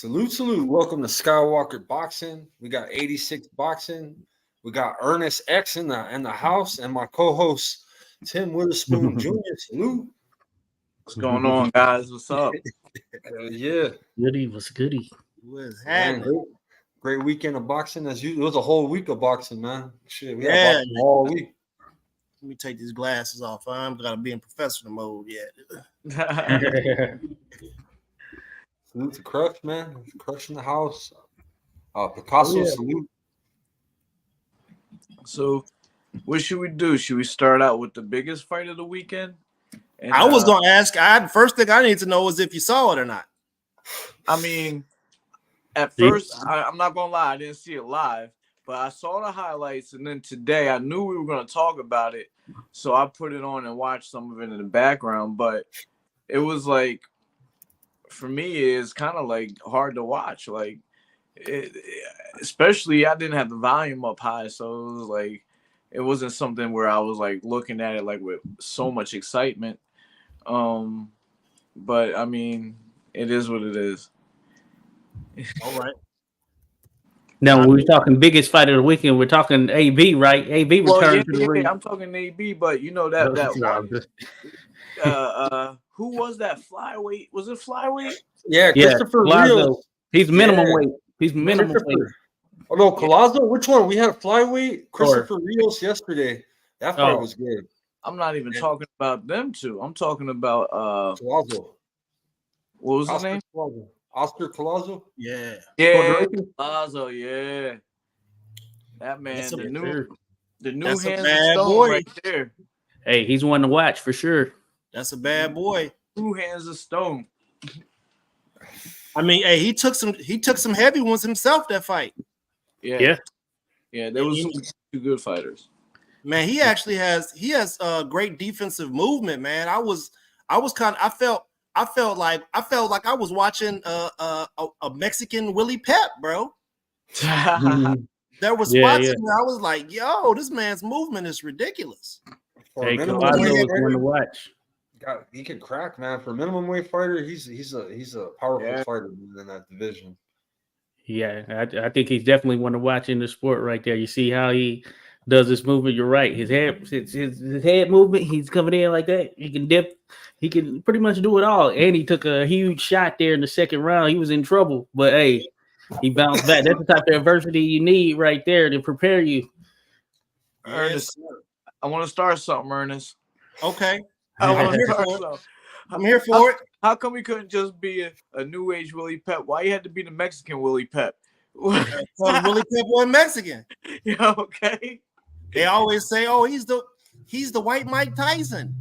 Salute, salute. Welcome to Skywalker Boxing. We got 86 Boxing. We got Ernest X in the house, and my co-host Tim Witherspoon Jr. Salute. What's going on, guys? What's up? Yeah. Goody was goody. What's Man, happening? great weekend of boxing. As usual, it was a whole week of boxing, man. Shit, we Yeah. had boxing all week. Let me take these glasses off. I'm gotta be in professional mode yet. Salute to Crush, man. Crush in the house. Picasso, salute. So, what should we do? Should we start out with the biggest fight of the weekend? And, I was gonna ask. First thing I need to know is if you saw it or not. I mean, at first, I'm not gonna lie, I didn't see it live, but I saw the highlights, and then today I knew we were gonna talk about it, so I put it on and watched some of it in the background. But it was like, for me, it's kind of like hard to watch. Like, especially I didn't have the volume up high, so it was like it wasn't something where I was like looking at it like with so much excitement. But I mean, it is what it is. All right. Now, when we're talking biggest fight of the weekend, we're talking AB, right? AB returned to the ring. I'm talking AB, but you know that who was that flyweight? Was it flyweight? Yeah, Christopher Rios. He's minimum weight. He's minimum weight. Oh no, Collazo. Which one? We had flyweight. Christopher Rios yesterday. That fight was good. I'm not even talking about them two. I'm talking about Collazo. What was his name? Collazo. Oscar Collazo. Yeah. Collazo. Yeah. That man, the new hands of stone boy right there. Hey, he's one to watch for sure. That's a bad boy. Two hands of stone. I mean, hey, he took some heavy ones himself that fight. Yeah. There was two good fighters. Man, he actually has great defensive movement, man. I felt like I was watching a Mexican Willie Pep, bro. There was spots in there I was like, yo, this man's movement is ridiculous. Hey, Collazo is one to watch. He can crack, man. For a minimum weight fighter, he's a powerful fighter in that division. Yeah, I think he's definitely one to watch in the sport right there. You see how he does this movement. You're right. His head movement, he's coming in like that. He can dip. He can pretty much do it all. And he took a huge shot there in the second round. He was in trouble, but hey, he bounced back. That's the type of adversity you need right there to prepare you. Ernest, I want to start something, Ernest. Okay. I'm here for it. How come we couldn't just be a new age Willie Pep? Why you had to be the Mexican Willie Pep? Willie Pep was Mexican. Yeah, okay. They always say, "Oh, he's the white Mike Tyson."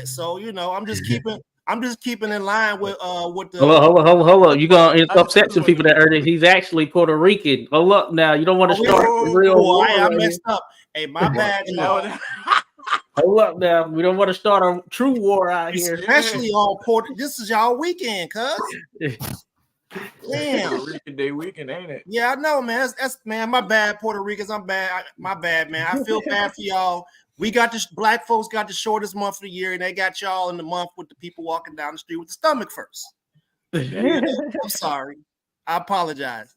So I'm just keeping in line with the. Hold on. You're gonna upset some people that heard it. He's actually Puerto Rican. Hold up now. You don't want to start real war. I messed up. Hey, my bad. Hold up now. We don't want to start a true war out here. Especially on Puerto. This is y'all weekend, cuz. Damn. Rican Day weekend, ain't it? Yeah, I know, man. That's man. My bad, Puerto Ricans. I'm bad. My bad, man. I feel bad for y'all. We got this. Black folks got the shortest month of the year, and they got y'all in the month with the people walking down the street with the stomach first. I'm sorry. I apologize.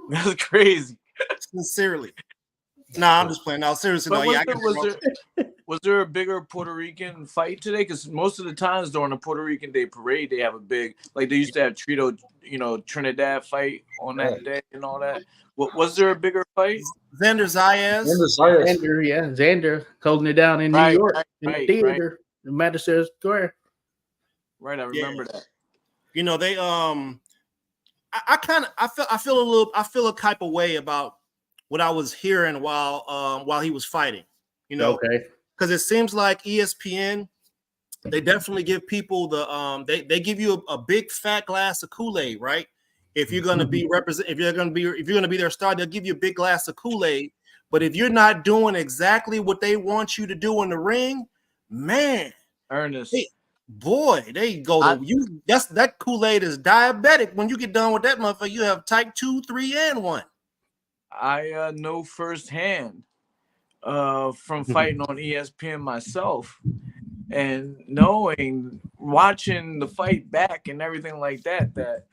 That's crazy. Sincerely. Nah, I'm just playing. No, seriously, no. Yeah, was there a bigger Puerto Rican fight today? Because most of the times during the Puerto Rican Day parade, they have a big, like they used to have Trinidad fight on that day and all that. Was there a bigger fight? Xander Zayas. Xander holding it down in New York in the theater in Madison Square. Right, I remember that. They I feel a type of way about what I was hearing while he was fighting, okay, because it seems like ESPN, they definitely give people they give you a big fat glass of Kool-Aid, right? If you're gonna be if you're gonna be their star, they'll give you a big glass of Kool-Aid. But if you're not doing exactly what they want you to do in the ring, man, Ernest, they go that Kool-Aid is diabetic. When you get done with that motherfucker, you have type 2, 3, and 1. I know firsthand from fighting on ESPN myself, and watching the fight back and everything like that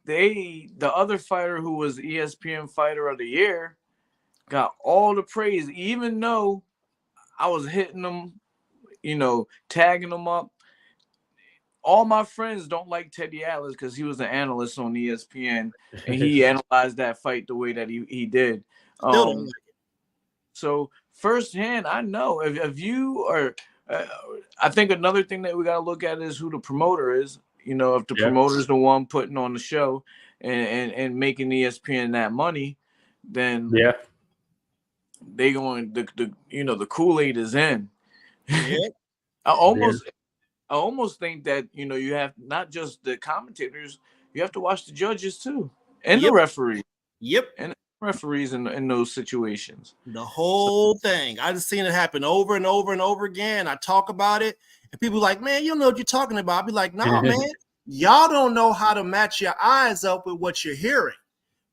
the other fighter who was ESPN Fighter of the Year got all the praise, even though I was hitting them, tagging them up. All my friends don't like Teddy Atlas because he was an analyst on ESPN and he analyzed that fight the way that he did. Still don't like it. So firsthand, I know if you are, I think another thing that we got to look at is who the promoter is. If the promoter's the one putting on the show and making ESPN that money, then they going the Kool-Aid is in. Yeah. I almost think that you have not just the commentators, you have to watch the judges too, and the referee. Yep. And referees in those situations. The whole thing. I just seen it happen over and over and over again. I talk about it, and people are like, man, you don't know what you're talking about. I'll be like, nah, man, y'all don't know how to match your eyes up with what you're hearing.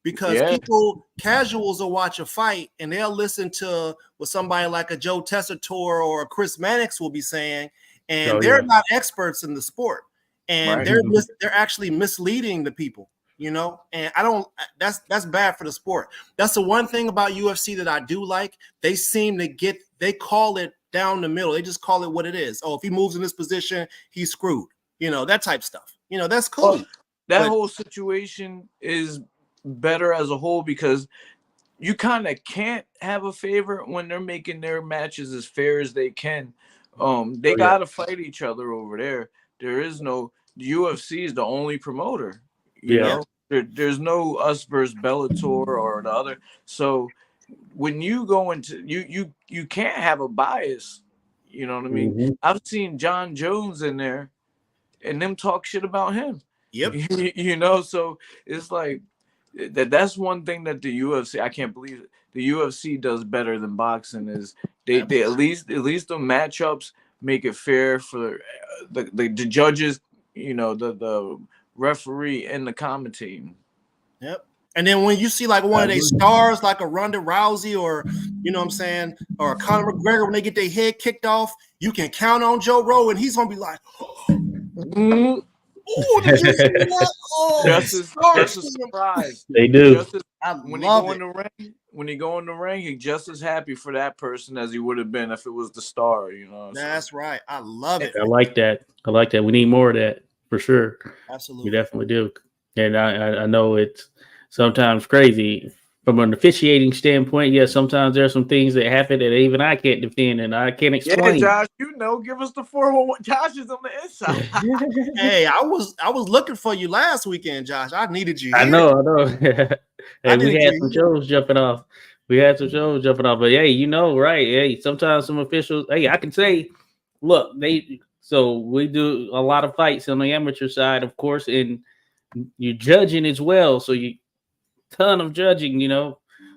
Because people, casuals will watch a fight and they'll listen to what somebody like a Joe Tessitore or a Chris Mannix will be saying, and they're not experts in the sport, and they're actually misleading the people, And I don't. That's bad for the sport. That's the one thing about UFC that I do like. They seem to they call it down the middle. They just call it what it is. Oh, if he moves in this position, he's screwed. That type stuff. That's cool. That whole situation is better as a whole because you kind of can't have a favorite when they're making their matches as fair as they can. They gotta fight each other over there. There is no UFC is the only promoter. You know, there's no us versus Bellator or the other. So when you go into you can't have a bias. You know what I mean? Mm-hmm. I've seen John Jones in there, and them talk shit about him. Yep. So it's like. That's one thing that the UFC, I can't believe it, the UFC does better than boxing is they at least the matchups make it fair for the judges, the referee and the commentating. Yep. And then when you see like one of these stars like a Ronda Rousey or or Conor McGregor, when they get their head kicked off, you can count on Joe Rogan. He's gonna be like, oh, did you see that? Oh, just a surprise. They do. When he go in the ring, he's just as happy for that person as he would have been if it was the star. That's right. I love it. I like that. We need more of that for sure. Absolutely, we definitely do. And I know it's sometimes crazy from an officiating standpoint. Yeah, sometimes there's some things that happen that even I can't defend and I can't explain. Yeah, Josh, give us the 411. Josh is on the inside. Hey, I was looking for you last weekend, Josh. I needed you here. I know. Hey, we had some shows jumping off. But hey, right? Hey, sometimes some officials. Hey, I can say, look, so we do a lot of fights on the amateur side, of course, and you're judging as well. So ton of judging,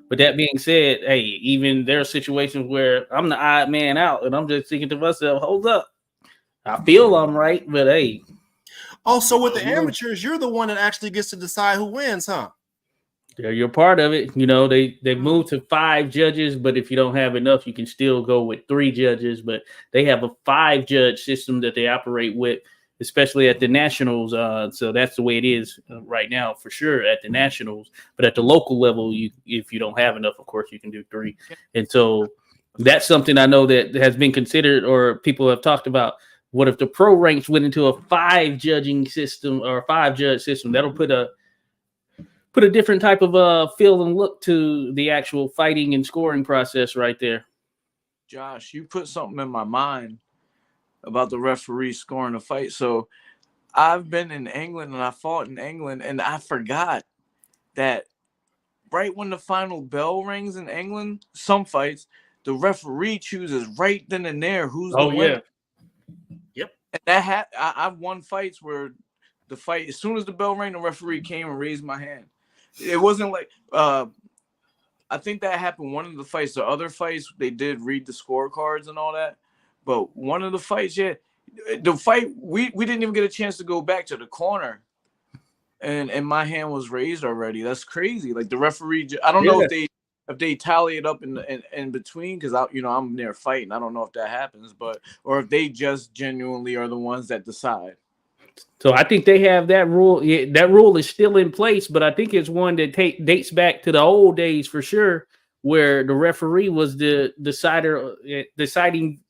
But that being said, hey, even there are situations where I'm the odd man out, and I'm just thinking to myself, hold up, I feel I'm right, but hey. Also, with the amateurs, you're the one that actually gets to decide who wins, huh? Yeah, you're part of it. They moved to 5 judges, but if you don't have enough, you can still go with 3 judges. But they have a 5-judge system that they operate with, especially at the nationals. So that's the way it is right now, for sure, at the nationals. But at the local level, if you don't have enough, of course, you can do 3. And so that's something I know that has been considered or people have talked about. What if the pro ranks went into a 5-judging system or a 5-judge system? That'll put a different type of feel and look to the actual fighting and scoring process right there. Josh, you put something in my mind about the referee scoring a fight. So I've been in England and I fought in England, and I forgot that right when the final bell rings in England, some fights, the referee chooses right then and there who's the winner. Yep. And I've won fights where the fight, as soon as the bell rang, the referee came and raised my hand. It wasn't like I think that happened one of the fights. The other fights, they did read the scorecards and all that. But one of the fights, the fight, we didn't even get a chance to go back to the corner. And my hand was raised already. That's crazy. Like the referee, I don't know if they tally it up in between, because I'm there fighting. I don't know if that happens, or if they just genuinely are the ones that decide. So I think they have that rule. Yeah, that rule is still in place, but I think it's one that dates back to the old days for sure, where the referee was the deciding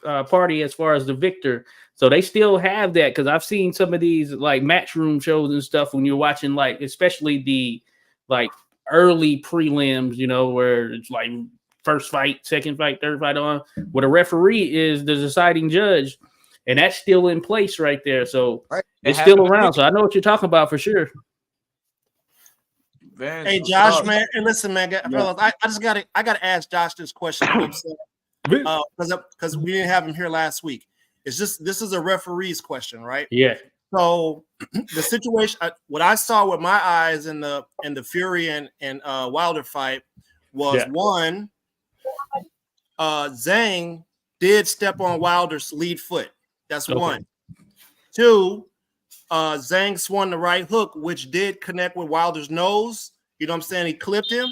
party as far as the victor. So they still have that because I've seen some of these like matchroom shows and stuff when you're watching like especially the like early prelims, you know, where it's like first fight, second fight, third fight on, where the referee is the deciding judge, and that's still in place right there. So Right. it's still around. So I know what you're talking about for sure. Vince, Hey, what's Josh, up? man, and listen, man, fellas, I gotta ask Josh this question. Because we didn't have him here last week. It's just this is a referee's question, right? Yeah. So the situation, what I saw with my eyes in the Fury and Wilder fight was one, Zhang did step on Wilder's lead foot. That's one. Two, Zhang swung the right hook, which did connect with Wilder's nose. You know what I'm saying? He clipped him,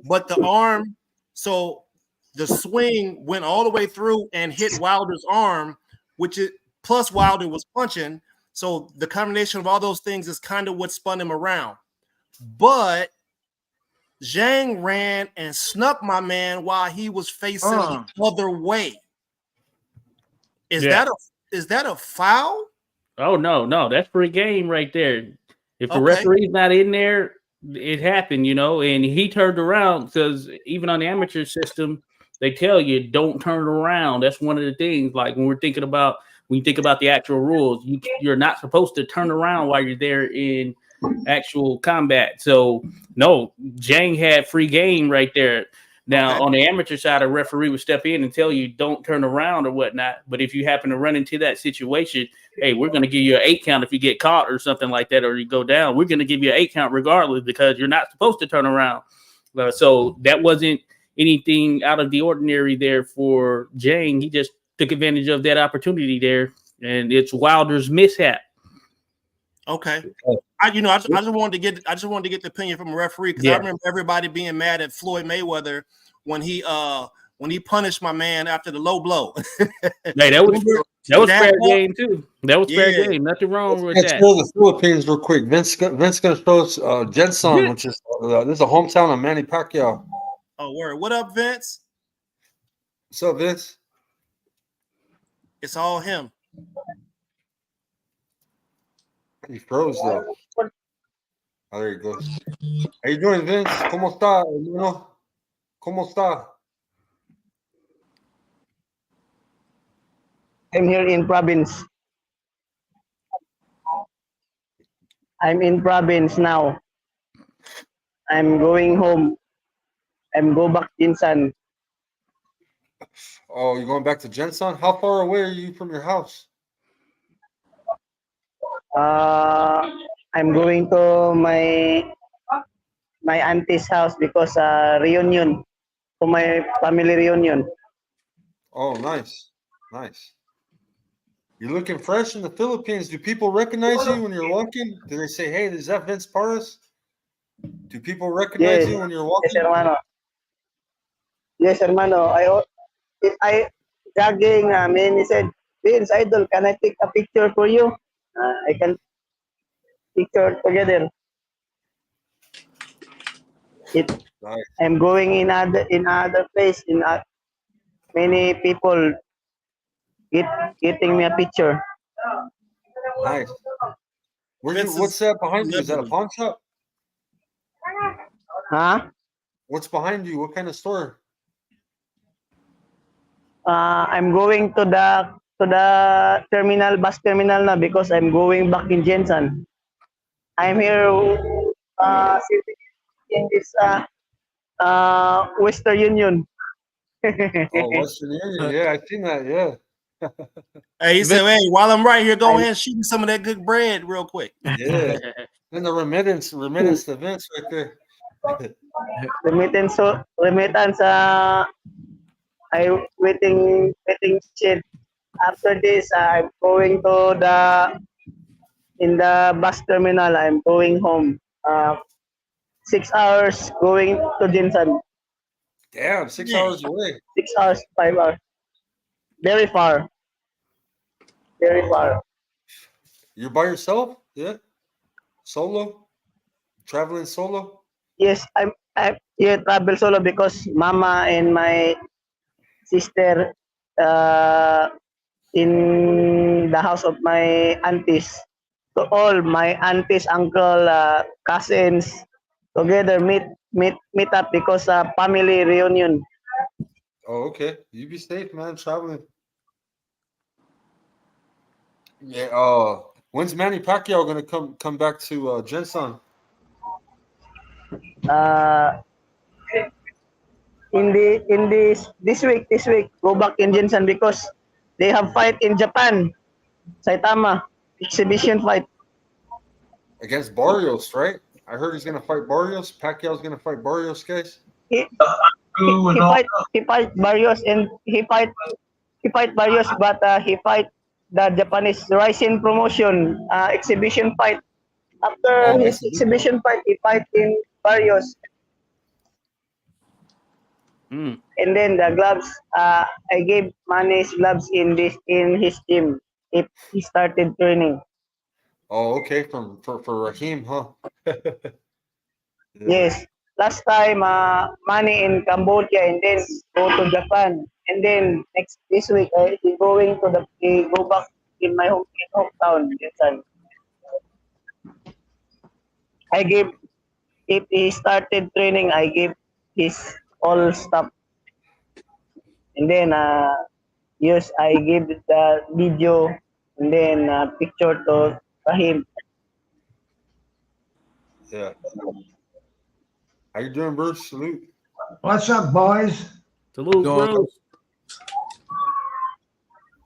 but the arm, so the swing went all the way through and hit Wilder's arm, which is plus Wilder was punching. So the combination of all those things is kind of what spun him around. But Zhang ran and snuck my man while he was facing the other way. Is that a foul? Oh no, that's free game right there. If the referee's not in there, it happened, you know. And he turned around because even on the amateur system, they tell you don't turn around. That's one of the things. Like when you think about the actual rules, you're not supposed to turn around while you're there in actual combat. So no, Zhang had free game right there. Now on the amateur side, a referee would step in and tell you don't turn around or whatnot. But if you happen to run into that situation, hey, we're going to give you an 8 count if you get caught or something like that, or you go down. We're going to give you an 8 count regardless because you're not supposed to turn around. So that wasn't anything out of the ordinary there for Zhang. He just took advantage of that opportunity there, and it's Wilder's mishap. Okay. I just wanted to get the opinion from a referee because I remember everybody being mad at Floyd Mayweather when he punished my man after the low blow. Hey, that was fair game too. That was fair game. Nothing wrong with that. Let's go to the Philippines real quick. Vince gonna show us Jensen, which is this is a hometown of Manny Pacquiao. Oh, word. What up, Vince? What's up, Vince? It's all him. He froze though. Oh, there he goes. How you doing, Vince? ¿Cómo está, hermano? ¿Cómo está? I'm here in province. I'm in province now. I'm going home. I'm go back Jinsan. Oh, you're going back to Jensen? How far away are you from your house? I'm going to my auntie's house because reunion, for my family reunion. Oh, nice. Nice. You're looking fresh in the Philippines. Do people recognize you when you're walking? Do they say, hey, is that Vince Paras? Do people recognize you when you're walking? Yes, hermano. Yes, hermano. I jogging. Man, he said, Vince, idol, can I take a picture for you? I can picture together. Nice. I'm going in other place. Many people getting me a picture. Nice. What's that behind you? Is that a pawn shop? Huh? What's behind you? What kind of store? I'm going to the terminal, bus terminal now because I'm going back in Jensen. I'm here sitting in this Western Union. Oh, Western Union. Yeah, I've seen that. Yeah. Hey, he said, hey, while I'm right here, go ahead and shoot me some of that good bread real quick. Yeah. And the remittance to Vince right there. Remittance. I waiting shit. After this, I'm going to in the bus terminal. I'm going home. 6 hours going to Jinsan. Damn, 6 hours away. 6 hours, 5 hours. Very far. Very far. You're by yourself? Yeah. Solo? Traveling solo? Yes, I travel solo because mama and my sister in the house of my aunties. So all my aunties, uncle, cousins together meet up because family reunion. Oh, okay. You be safe, man. Traveling. Yeah. When's Manny Pacquiao gonna come back to Jensen? Uh, in this week go back in Jinsan because they have fight in Japan, Saitama exhibition fight. Against Barrios, right? I heard he's gonna fight Barrios. Pacquiao's gonna fight Barrios, guys. He, he fight Barrios and he fight Barrios, but he fight the Japanese Rising promotion exhibition fight. After Oh, his exhibition fight, he fight in Barrios. Mm. And then the gloves, I gave Manny's gloves in his gym if he started training. Oh, okay. For Raheem, huh? Yeah. Yes. Last time, Manny in Cambodia and then go to Japan. And then this week, he go back in my hometown. Yes, I gave, if he started training, I gave his all stuff. And then, yes, I gave the video and then picture to him. Yeah. How you doing, Bruce? Salute. What's up, boys? Salute, Going- bro.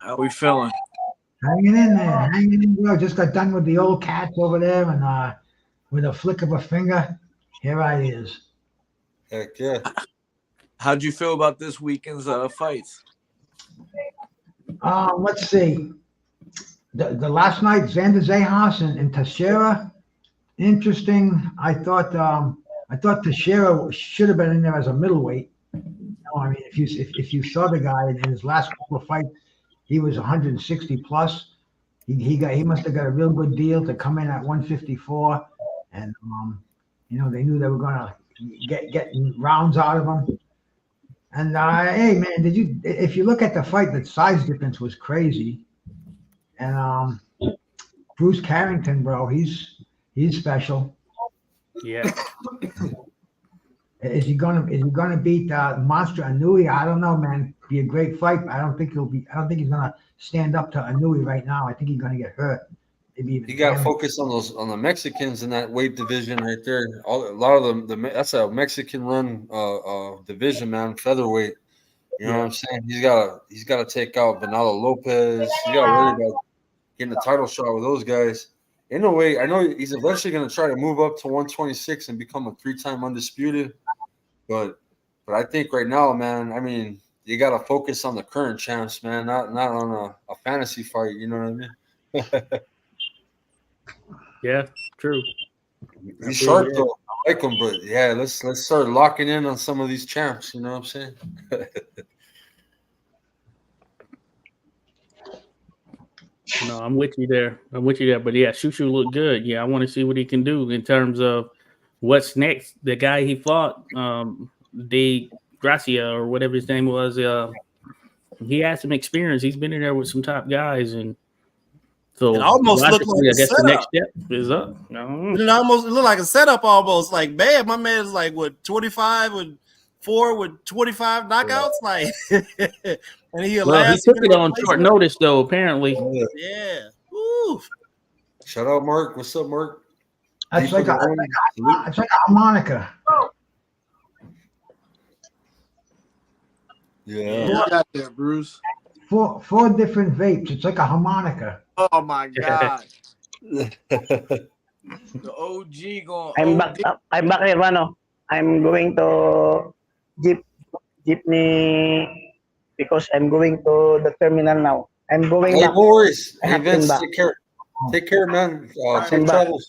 How we feeling? Hanging in there, hanging in there. Just got done with the old cats over there, and with a flick of a finger, here I is. Heck yeah. How'd you feel about this weekend's fights? Let's see. The last night, Xander Zayas and Teixeira, interesting. I thought Teixeira should have been in there as a middleweight. I mean, if you saw the guy in his last couple of fights, he was 160 plus. He must have got a real good deal to come in at 154, and they knew they were gonna get rounds out of him. And hey man, if you look at the fight, the size difference was crazy. And Bruce Carrington, bro, he's special. Yeah. Is he gonna beat Monster Anui? I don't know, man. Be a great fight. I don't think he's gonna stand up to Anui right now. I think he's gonna get hurt. Maybe even You got to damaged. focus on the Mexicans in that weight division right there. A lot of them, that's a Mexican run division, man. Featherweight. You know what I'm saying? He's got to take out Bernardo Lopez. He's got to worry about getting a title shot with those guys. In a way, I know he's eventually going to try to move up to 126 and become a 3-time undisputed. But I think right now, man, I mean, you got to focus on the current champs, man, not on a fantasy fight. You know what I mean? Yeah, true. He's sharp though. I like him, but yeah, let's start locking in on some of these champs. You know what I'm saying? No, I'm with you there. But yeah, Shushu looked good. Yeah, I want to see what he can do in terms of what's next. The guy he fought, De Gracia or whatever his name was, he has some experience. He's been in there with some top guys, and so It almost looked logically, like I a guess the next setup. step is up. No. It almost looked like a setup almost. Like, man, my man's like, what, 25 with 4 with 25 knockouts? Like, and he Took it on short notice, though, apparently. Yeah. Woo. Shout out, Mark. What's up, Mark? It's like a harmonica. Yeah. You got that, Bruce. Four different vapes. It's like a harmonica. Oh my God. The OG going. I'm back, Hermano. I'm going to jeepney because I'm going to the terminal now. I'm going Hey, back. no worries. I Hey, have to Vince, back. take care, man. Safe back. travels.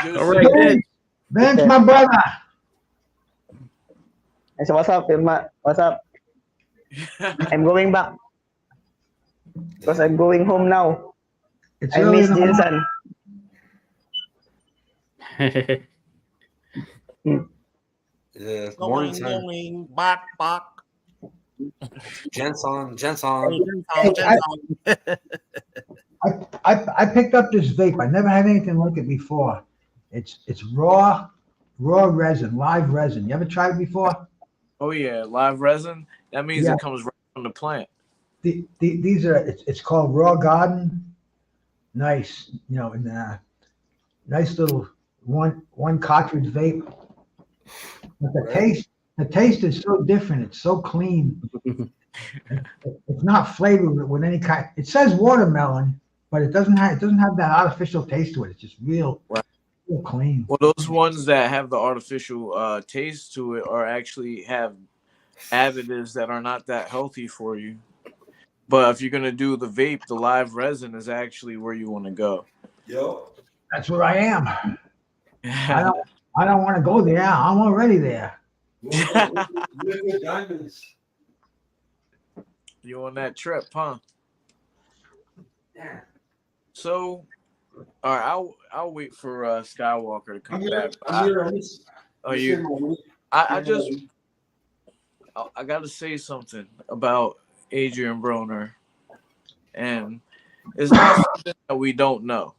All right, then. Vince, my brother. I said, what's up, Irma? What's up? I'm going back because I'm going home now. It's I early miss in the morning. Jinsan. Yeah, morning time. Going, bok. Gents on. I picked up this vape. I never had anything like it before. It's raw resin, live resin. You ever tried it before? Oh yeah, live resin. That means Yeah. it comes right from the plant. These are it's called Raw Garden. Nice, and nice little one cartridge vape. But the taste is so different. It's so clean. It's not flavored with any kind. It says watermelon, but it doesn't have that artificial taste to it. It's just real clean. Well, those ones that have the artificial taste to it are actually have additives that are not that healthy for you. But if you're gonna do the vape, the live resin is actually where you want to go. Yo. That's where I am. I don't want to go there. I'm already there. Good diamonds. You on that trip, huh? Yeah. So, all right, I'll wait for Skywalker to come back. I gotta say something about Adrian Broner, and it's not something that we don't know.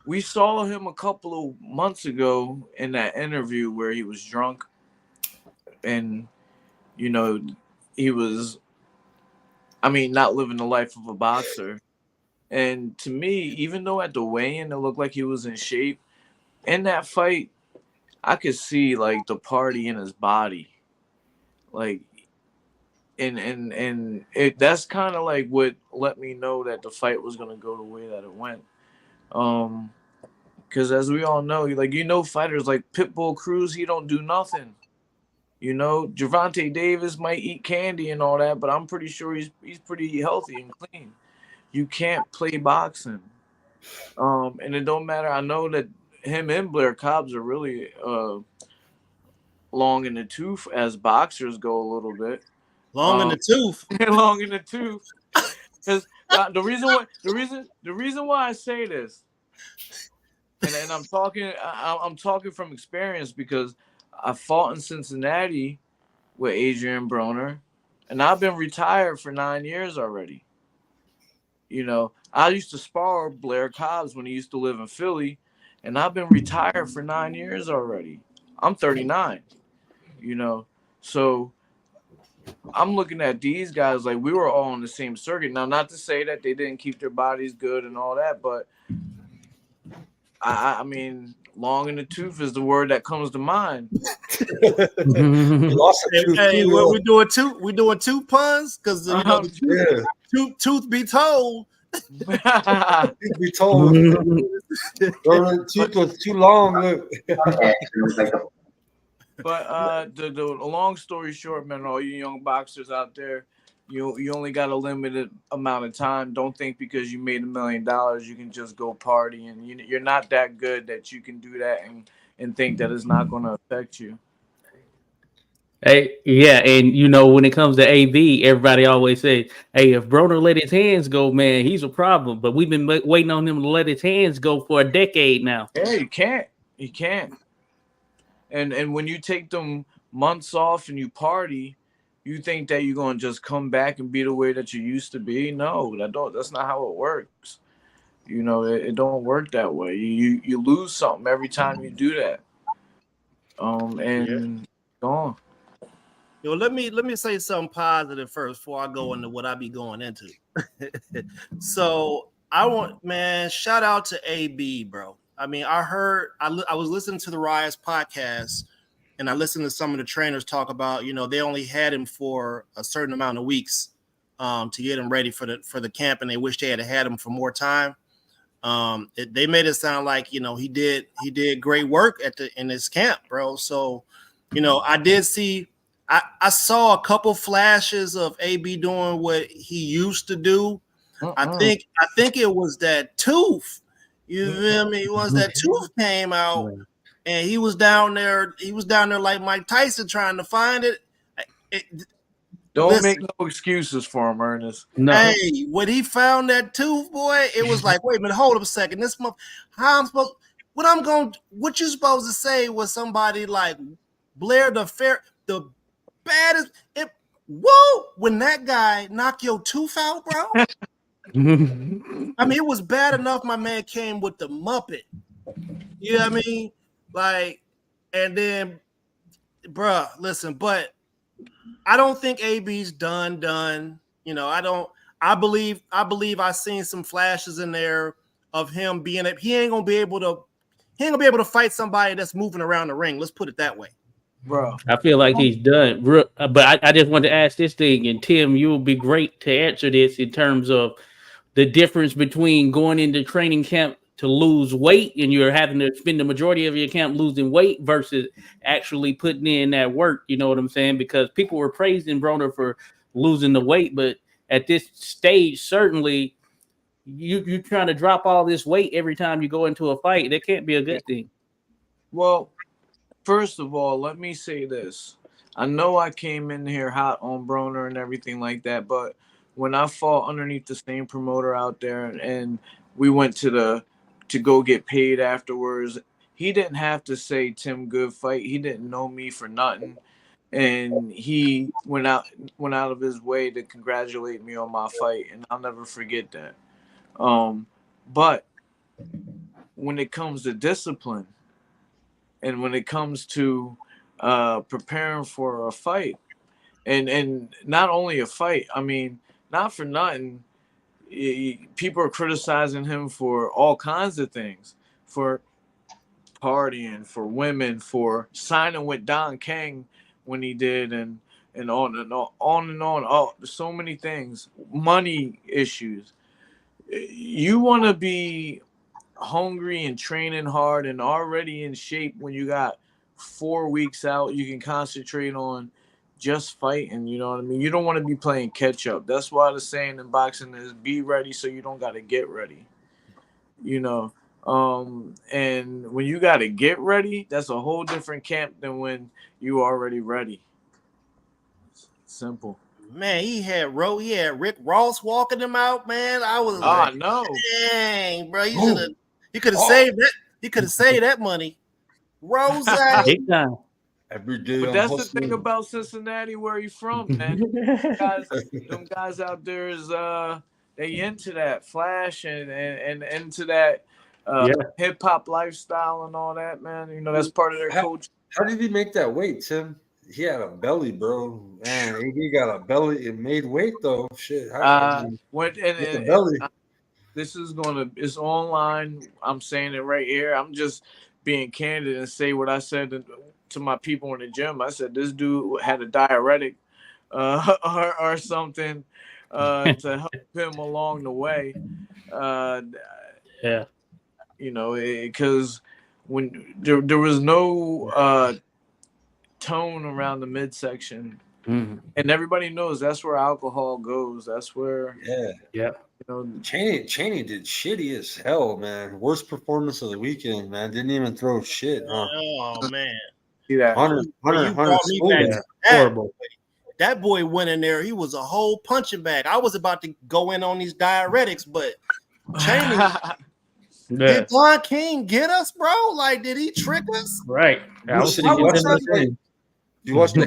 We saw him a couple of months ago in that interview where he was drunk, and he was, not living the life of a boxer. And to me, even though at the weigh-in it looked like he was in shape, in that fight, I could see like the party in his body, like, and that's kind of like what let me know that the fight was gonna go the way that it went. Because as we all know, fighters like Pitbull Cruz, he don't do nothing. Gervonta Davis might eat candy and all that, but I'm pretty sure he's pretty healthy and clean. You can't play boxing. And it don't matter. I know that him and Blair Cobbs are really long in the tooth as boxers go a little bit. Long in the tooth. Long in the tooth. Because the reason why I say this, and I'm talking from experience because I fought in Cincinnati with Adrian Broner, and I've been retired for 9 years already. I used to spar Blair Cobbs when he used to live in Philly, and I've been retired for 9 years already. I'm 39, so I'm looking at these guys like we were all on the same circuit. Now, not to say that they didn't keep their bodies good and all that, but I mean, long in the tooth is the word that comes to mind. Hey, what we doing two? We doing two puns because tooth be told. Be told. The tooth was too long. Look. But the long story short, man, all you young boxers out there, you only got a limited amount of time. Don't think because you made $1 million you can just go party, and you're not that good that you can do that and think that it's not going to affect you. Hey, yeah, and when it comes to AB, everybody always say, "Hey, if Broner let his hands go, man, he's a problem." But we've been waiting on him to let his hands go for a decade now. Yeah, you can't. And when you take them months off and you party, you think that you're gonna just come back and be the way that you used to be. No, that's not how it works. It don't work that way. You lose something every time you do that. Gone. Let me say something positive first before I go into what I be going into. So shout out to AB, bro. I mean, I was listening to the Rise podcast, and I listened to some of the trainers talk about, they only had him for a certain amount of weeks to get him ready for the camp, and they wish they had him for more time. They made it sound like, he did great work in his camp, bro. So, I did see. I saw a couple flashes of AB doing what he used to do. I think it was that tooth. You feel me? Once that tooth came out, and he was down there like Mike Tyson trying to find it. Don't Listen. make no excuses for him, Ernest. No. Hey, when he found that tooth, boy, it was like, wait a minute, hold up a second. This month, how I'm supposed? What you supposed to say was somebody like Blair the baddest? Whoa! When that guy knocked your tooth out, bro. I mean, it was bad enough. My man came with the Muppet. You know what I mean? Like, and then, bruh, listen, but I don't think AB's done. You know, I believe I seen some flashes in there of him being he ain't gonna be able to fight somebody that's moving around the ring. Let's put it that way. Bro. I feel like he's done. But I just want to ask this thing, and Tim, you will be great to answer this in terms of the difference between going into training camp to lose weight and you're having to spend the majority of your camp losing weight versus actually putting in that work. You know what I'm saying? Because people were praising Broner for losing the weight, but at this stage, certainly you're trying to drop all this weight every time you go into a fight. That can't be a good thing. Well, first of all, let me say this. I know I came in here hot on Broner and everything like that, but when I fought underneath the same promoter out there and we went to go get paid afterwards, he didn't have to say Tim good fight. He didn't know me for nothing. And he went out of his way to congratulate me on my fight, and I'll never forget that. But when it comes to discipline and when it comes to preparing for a fight, and not only a fight, I mean, not for nothing, people are criticizing him for all kinds of things, for partying, for women, for signing with Don King when he did, and on and on. Oh, there's so many things, money issues. You want to be hungry and training hard and already in shape when you got 4 weeks out. You can concentrate on just fighting, you know what I mean? You don't want to be playing catch up. That's why the saying in boxing is be ready so you don't got to get ready, you know. And when you got to get ready, that's a whole different camp than when you already ready. Simple. Man, he had Rick Ross walking him out, man. I was like, no, dang, bro, he could have saved that. He could have saved that money. Rose, big time. Every day. But that's the thing about Cincinnati, where you from, man. them guys out there is they into that flash and into that hip hop lifestyle and all that, man. You know, that's part of their culture. How did he make that weight, Tim? He had a belly, bro. Man, he got a belly. It made weight though. Shit. Belly. It's online. I'm saying it right here. I'm just being candid and say what I said to my people in the gym. I said this dude had a diuretic or something to help him along the way. Yeah, you know, because when there was no tone around the midsection, and everybody knows that's where alcohol goes. That's where yeah. You know, Cheney did shitty as hell, man. Worst performance of the weekend, man. Didn't even throw shit. Huh? Oh man. See that? Hunter Horrible. That boy went in there. He was a whole punching bag. I was about to go in on these diuretics, but Cheney. Did Don King get us, bro? Like, did he trick us? Right. You watched the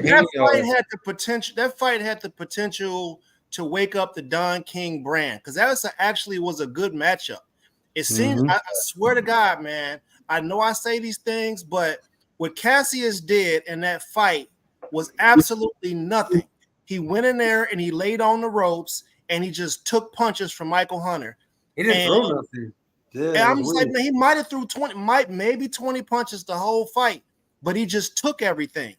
that fight had the potential. That fight had the potential to wake up the Don King brand, because that actually was a good matchup. It seems. I swear to God, man. I know I say these things, but what Cassius did in that fight was absolutely nothing. He went in there and he laid on the ropes and he just took punches from Michael Hunter. He didn't throw nothing. Yeah, and I'm just like, man, he might have threw 20 punches the whole fight, but he just took everything.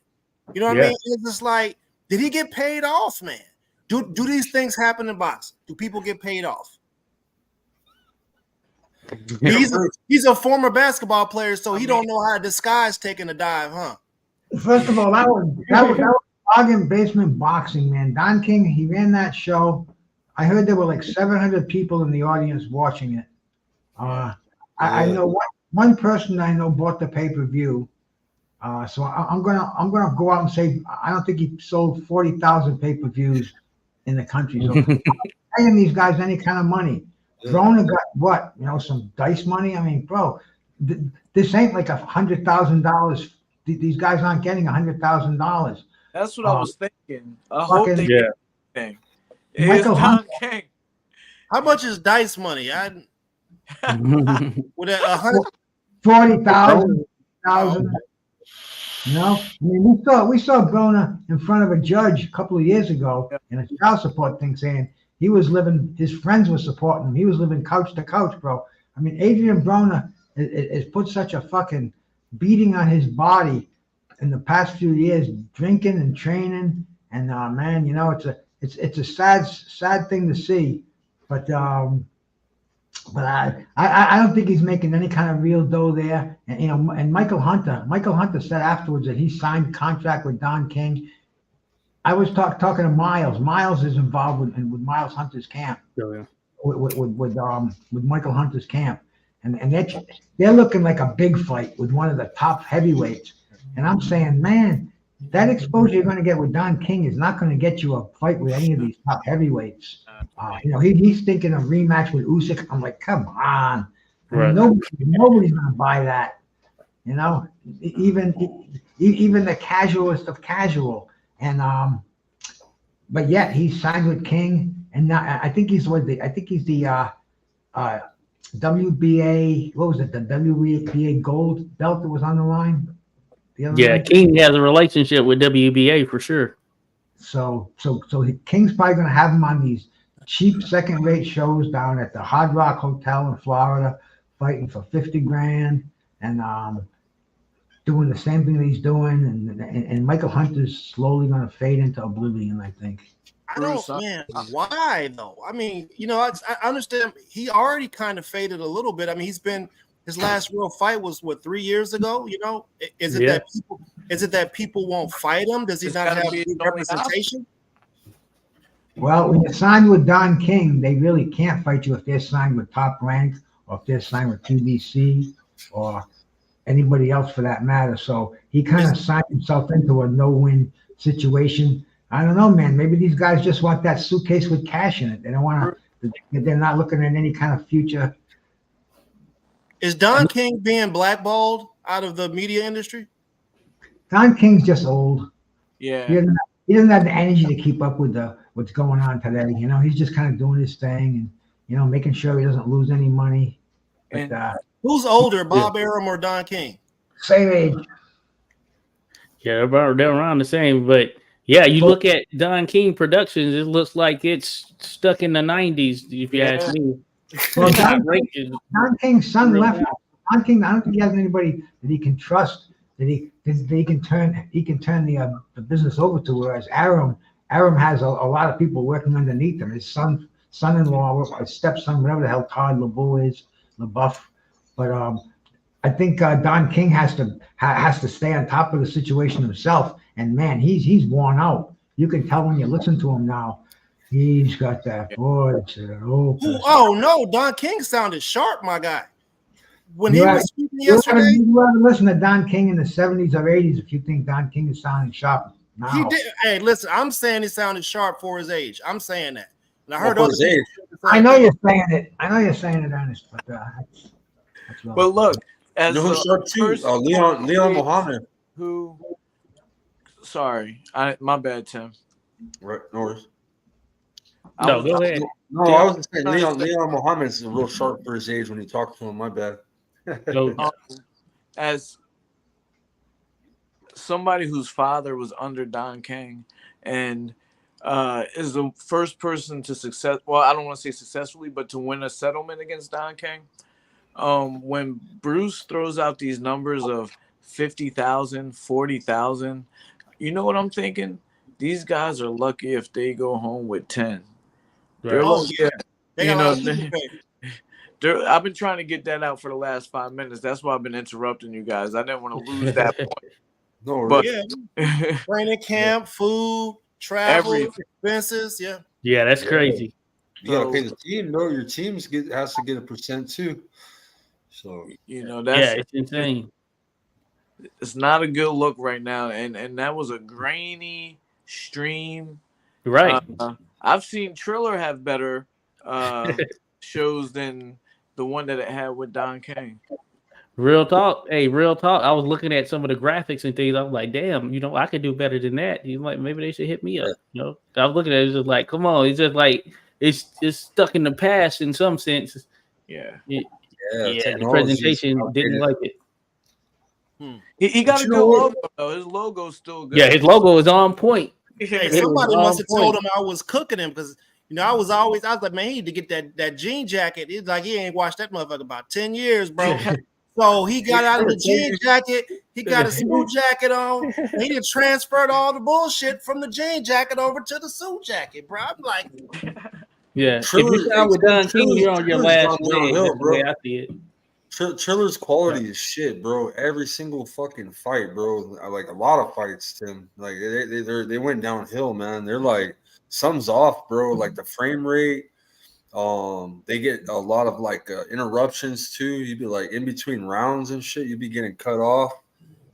You know what I mean? It's just like, did he get paid off, man? Do these things happen in boxing? Do people get paid off? He's a former basketball player, so he don't know how to disguise taking a dive, huh? First of all, that was bargain basement boxing, man. Don King, he ran that show. I heard there were like 700 people in the audience watching it. I know one person I know bought the pay-per-view. So I'm gonna go out and say I don't think he sold 40,000 pay-per-views in the country. So paying these guys any kind of money. Yeah. Broner got what? Some dice money. I mean, bro, this ain't like $100,000. These guys aren't getting $100,000. That's what I was thinking. I hope they Yeah. get anything. It's Michael Don Hunt- King. How much is dice money? With a 100. 40,000. I mean, we saw Broner in front of a judge a couple of years ago in a child support thing, saying he was living. His friends were supporting him. He was living couch to couch, bro. I mean, Adrian Broner has put such a fucking beating on his body in the past few years, drinking and training, and man, it's a sad thing to see, but I don't think he's making any kind of real dough there. And and Michael Hunter said afterwards that he signed a contract with Don King. I was talking to Miles. Miles is involved with Miles Hunter's camp. Oh, yeah. With Michael Hunter's camp, and they're looking like a big fight with one of the top heavyweights. And I'm saying, man, that exposure you're going to get with Don King is not going to get you a fight with any of these top heavyweights. He's thinking of rematch with Usyk. I'm like, come on. I mean, nobody's going to buy that. Even the casualist of casual. And but yet he signed with King, and now I think he's the WBA. What was it? The WBA gold belt that was on the line. Yeah, King has a relationship with WBA for sure. So King's probably going to have him on these cheap second-rate shows down at the Hard Rock Hotel in Florida, fighting for $50,000 and doing the same thing that he's doing. And Michael Hunter's slowly going to fade into oblivion, I think. I don't, man. Why though? I mean, I understand he already kind of faded a little bit. I mean, his last real fight was 3 years ago. Is it that people won't fight him? Does he not have good representation? Well, when you're signed with Don King, they really can't fight you if they're signed with Top Rank or if they're signed with PBC or anybody else for that matter. So he kind of signed himself into a no-win situation. I don't know, man. Maybe these guys just want that suitcase with cash in it. They don't want to. They're not looking at any kind of future. Is Don King being blackballed out of the media industry? Don King's just old. Yeah. He doesn't have the energy to keep up with what's going on today. He's just kind of doing his thing and making sure he doesn't lose any money. But, who's older, Bob Arum or Don King? Same age. Yeah, they're around the same. But yeah, you look at Don King Productions, it looks like it's stuck in the 90s, if you ask me. Well, Don King's son left. Don King, I don't think he has anybody that he can trust, that he can turn the business over to. Whereas Arum has a lot of people working underneath him. His son-in-law, his stepson, whatever the hell Todd LaBeouf. But I think Don King has to stay on top of the situation himself. And man, he's worn out. You can tell when you listen to him now. He's got that voice. Oh no, Don King sounded sharp, my guy. When he was speaking yesterday, you ever listen to Don King in the 70s or 80s if you think Don King is sounding sharp now. He did. Hey, listen, I'm saying he sounded sharp for his age. I'm saying that. And I heard his age. I know you're saying it. Ernest, but that's wrong. But look, as who's sharp too? Leon Muhammad. Sorry, my bad, Tim. Right, Norris. No, go ahead. No, I was saying Leon Muhammad is real sharp for his age when you talk to him. My bad. As somebody whose father was under Don King and is the first person to I don't want to say successfully, but to win a settlement against Don King. When Bruce throws out these numbers of 50,000, 40,000, you know what I'm thinking? These guys are lucky if they go home with 10. Right. I've been trying to get that out for the last 5 minutes. That's why I've been interrupting you guys. I didn't want to lose that point. No, but training camp, food, travel, expenses. Yeah, that's crazy. You gotta pay the team. No, your team has to get a percent too. So that's it's insane. it's not a good look right now, and that was a grainy stream. Right. I've seen Triller have better shows than the one that it had with Don King. Real talk. Hey, real talk. I was looking at some of the graphics and things. I was like, damn, I could do better than that. You like maybe they should hit me up. I was looking at it, it's just like, come on. It's just like it's stuck in the past in some sense. Yeah. The technology presentation is didn't like it. He got a you good know what? logo though. His logo's still good. Yeah, his logo is on point. Hey, It somebody was must have on told point. him I was cooking him because I was like, man, he need to get that jean jacket. He's like, he ain't washed that motherfucker about 10 years, bro. So he got out of the jean jacket, he got a suit jacket on, and he done transferred all the bullshit from the jean jacket over to the suit jacket, bro. I'm like, Yeah. Triller- if you down with Don King, you're on your Triller's last gone leg. downhill, That's the way bro. I see it. Triller's quality is shit, bro. Every single fucking fight, bro. Like a lot of fights, Tim. Like they went downhill, man. They're like something's off, bro. Like the frame rate. They get a lot of like interruptions too. You'd be like in between rounds and shit. You'd be getting cut off.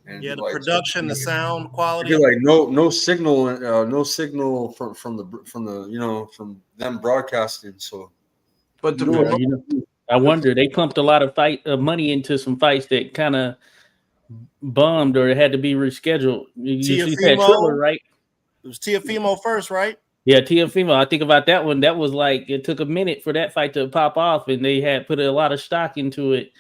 And yeah, the like, production, the sound it'd quality. be like no signal, no signal from the from them broadcasting. So But the Yeah, I wonder they pumped a lot of money into some fights that kind of bummed or had to be rescheduled. You see that Teofimo. Triller, right? It was Teofimo first, right? Yeah, Teofimo. I think about that one. That was like it took a minute for that fight to pop off, and they had put a lot of stock into it,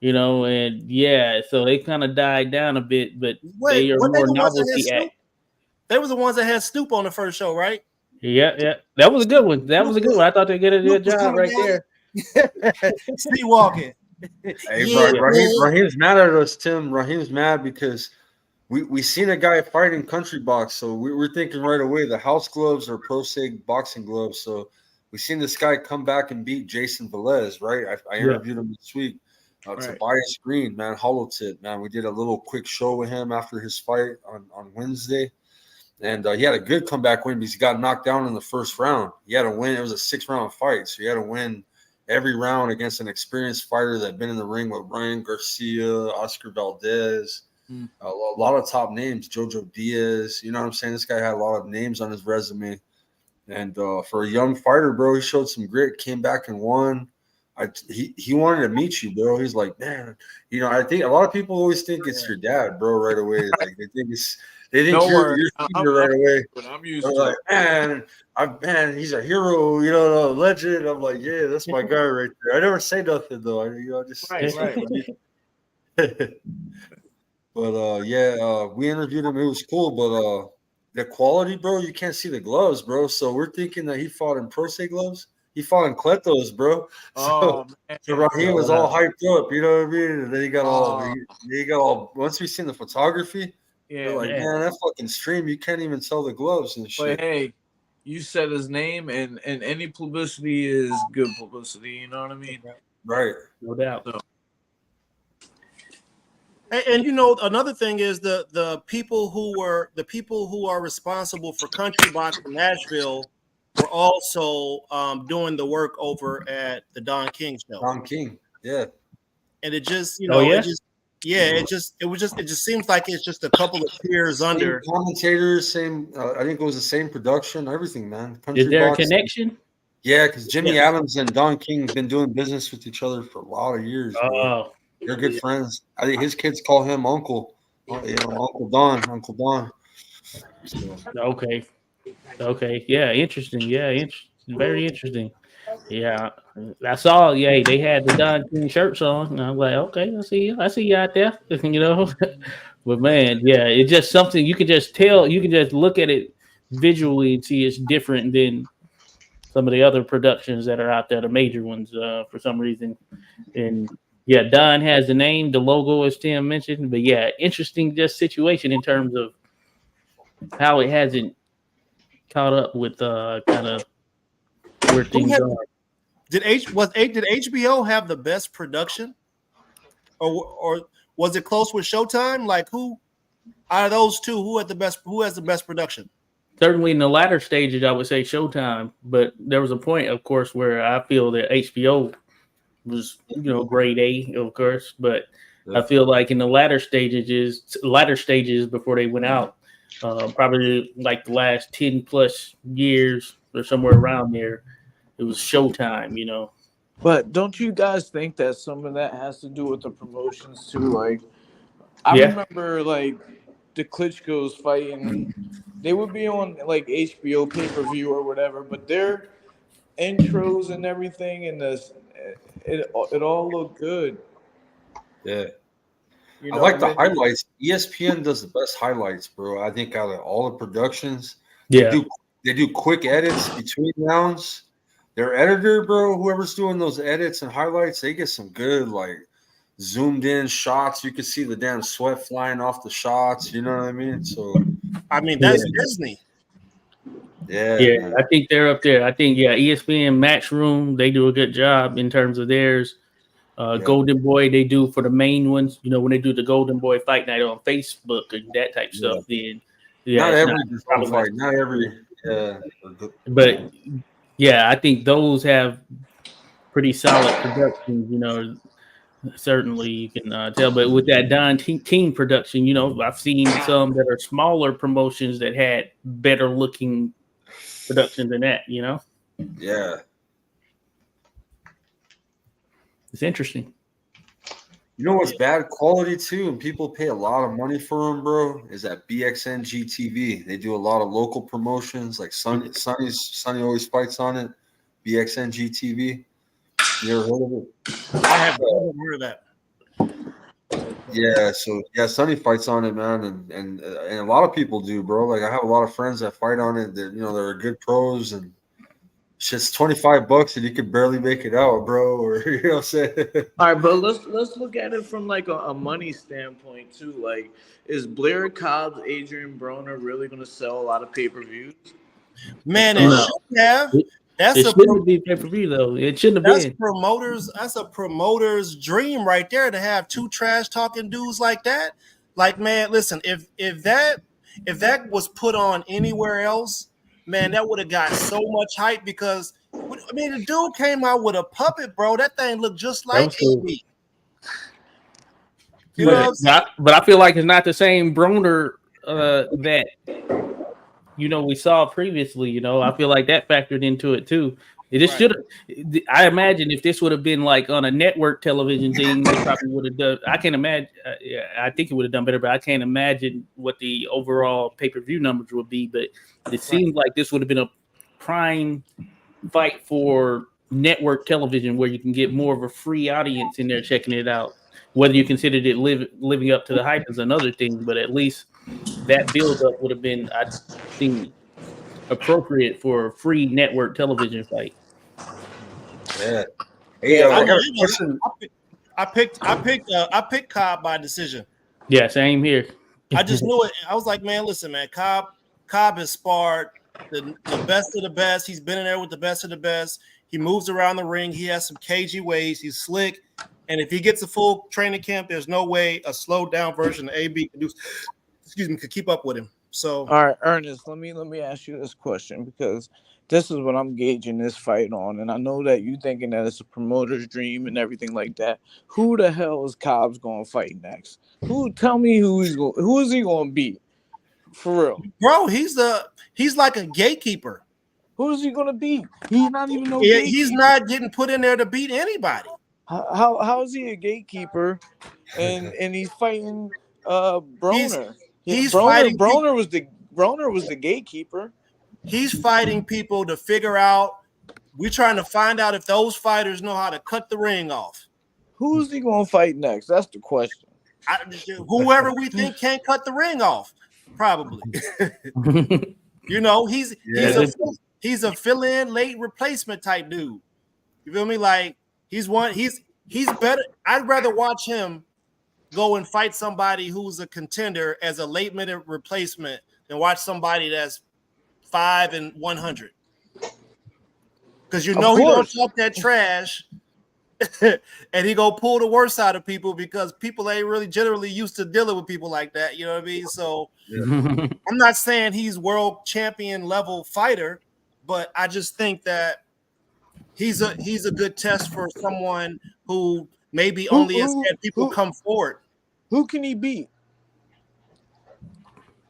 and yeah, so they kind of died down a bit, but Wait, they are weren't they more the ones that had novelty Snoop? act. They was the ones that had Snoop on the first show, right? Yeah, that was a good one. That was a good one. I thought they did a good Snoop was job coming right down. there. Steve walking. hey, Yeah, bro, Raheem's mad at us, Tim. Raheem's mad because we seen a guy fighting country box, so we're thinking right away the house gloves or pro se boxing gloves. So we seen this guy come back and beat Jason Velez, right? I interviewed him this week. Tobias Green, man, hollow tip, man. We did a little quick show with him after his fight on Wednesday. And he had a good comeback win because he got knocked down in the first round. He had to win. It was a 6-round fight, so he had to win every round against an experienced fighter that had been in the ring with Ryan Garcia, Oscar Valdez, a lot of top names, Jojo Diaz. You know what I'm saying? This guy had a lot of names on his resume. And for a young fighter, bro, he showed some grit, came back and won. He wanted to meet you, bro. He's like, man, I think a lot of people always think it's your dad, bro, right away. Like they think you're senior right away. I'm used I'm to like, man, he's a hero, a legend. I'm like, yeah, that's my guy right there. I never say nothing though. I just Right. But we interviewed him. It was cool, but the quality, bro, you can't see the gloves, bro. So we're thinking that he fought in pro se gloves. He fought in Kletos, bro. Oh, man. So Raheem was all hyped up, you know what I mean? And then he got all once we seen the photography, Yeah, like, man, that fucking stream, you can't even tell the gloves and shit. But hey, you said his name, and any publicity is good publicity. You know what I mean? Right. No doubt. So, And another thing is the people who are responsible for Country Box in Nashville were also doing the work over at the Don King show. Don King, yeah. And it just, it just seems like it's just a couple of tiers under. Commentators, same. I think it was the same production, everything, man. Country Is there Box. a connection? Yeah, because Jimmy Adams and Don King have been doing business with each other for a lot of years. Oh, They're good friends. I think his kids call him Uncle. Uncle Don. So, okay. Yeah, interesting. Yeah, very interesting. Yeah, I saw. Yeah, they had the Don King shirts on. And I'm like, okay, I see you out there. But man, yeah, it's just something you can just tell. You can just look at it visually and see it's different than some of the other productions that are out there, the major ones, for some reason. And yeah, Don has the name, the logo, as Tim mentioned. But yeah, interesting just situation in terms of how it hasn't caught up with kind of where things are. Did HBO have the best production, or was it close with Showtime? Like, who out of those two, who has the best production? Certainly in the latter stages, I would say Showtime, but there was a point, of course, where I feel that HBO was, grade A, of course. But I feel like in the latter stages before they went out, probably like the last 10 plus years or somewhere around there, it was Showtime, you know. But don't you guys think that some of that has to do with the promotions too? Like, I Yeah. remember like the Klitschko's fighting, they would be on like HBO pay per view or whatever, but their intros and everything and it all looked good. Yeah. You I know, like the what I mean? highlights. ESPN does the best highlights, bro. I think out of all the productions, Yeah. they do quick edits between rounds. Their editor, bro, whoever's doing those edits and highlights, they get some good like zoomed in shots. You can see the damn sweat flying off the shots. You know what I mean? So I mean, that's Disney. yeah, Yeah, man. I think they're up there. I think ESPN Matchroom, they do a good job in terms of theirs. Yeah. Golden Boy, they do for the main ones. You know, when they do the Golden Boy Fight Night on Facebook and that type stuff. Then not it's every probably fight, not every but yeah, I think those have pretty solid productions. You know, certainly you can tell. But with that Don Team production, you know, I've seen some that are smaller promotions that had better looking production than that. You know, yeah. it's interesting. You know what's bad quality too, and people pay a lot of money for them, bro? Is that BXNG TV? They do a lot of local promotions, like Sonny always fights on it. BXNG TV. You ever heard of it? I have never heard of that. Yeah, so Sonny fights on it, man, and a lot of people do, bro. Like I have a lot of friends that fight on it. That they're good pros, and shit's $25, and you could barely make it out, bro. Or you know what I'm saying? All right, but let's look at it from like a money standpoint too. Like, is Blair Cobbs, Adrian Broner really going to sell a lot of pay-per-views? Man, it No. should have. That's It a shouldn't be pay per view though. It shouldn't have that's been. promoters. That's a promoter's dream right there to have two trash talking dudes like that. Like, man, listen, if that was put on anywhere else, man, that would have got so much hype because I mean the dude came out with a puppet, bro. That thing looked just like was cool. AB. You know what I'm saying? But I feel like it's not the same Broner that we saw previously. I feel like that factored into it too. It just should have. I imagine if this would have been like on a network television thing, they probably would have done. I can't imagine. I think it would have done better, but I can't imagine what the overall pay-per-view numbers would be. But it seems like this would have been a prime fight for network television, where you can get more of a free audience in there checking it out. Whether you considered it living up to the hype is another thing, but at least that build-up would have been, I think, appropriate for a free network television fight. Yeah. Hey, I got a question. I picked Cobb by decision. Yeah, same here. I just knew it. I was like, man, listen, man, Cobb has sparred the best of the best. He's been in there with the best of the best. He moves around the ring. He has some cagey ways. He's slick. And if he gets a full training camp, there's no way a slowed down version of AB could keep up with him. So, all right, Ernest, let me ask you this question, because this is what I'm gauging this fight on, and I know that you thinking that it's a promoter's dream and everything like that. Who the hell is Cobbs going to fight next? Tell me who is he going to beat? For real, bro, he's like a gatekeeper. Who is he going to beat? He's not even no. Yeah, he's not getting put in there to beat anybody. How is he a gatekeeper? And he's fighting Broner. He's fighting. Broner was the gatekeeper. He's fighting people to figure out. We're trying to find out if those fighters know how to cut the ring off. Who's he going to fight next? That's the question. Whoever we think can't cut the ring off, probably. He's a fill-in late replacement type dude. You feel me? Like he's better. I'd rather watch him go and fight somebody who's a contender as a late minute replacement than watch somebody that's 5-100. Because he don't talk that trash and he go pull the worst out of people because people ain't really generally used to dealing with people like that. You know what I mean? So I'm not saying he's world champion level fighter, but I just think that he's a good test for someone who maybe Who- only as who- people who- come forward. Who can he beat?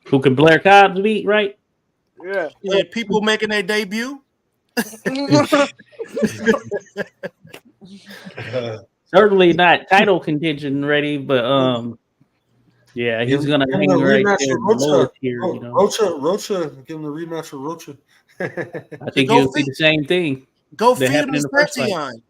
Who can Blair Cobbs beat, right? Yeah. Yeah, people making their debut. Certainly not title contention ready, but yeah, he's gonna Give him hang the right rematch there in with the Rocha. lowest tier, you know. Rocha, give him the rematch with Rocha. I think Go you'll see feed- the same thing. Go That feed him happened to in the first fight. Santion.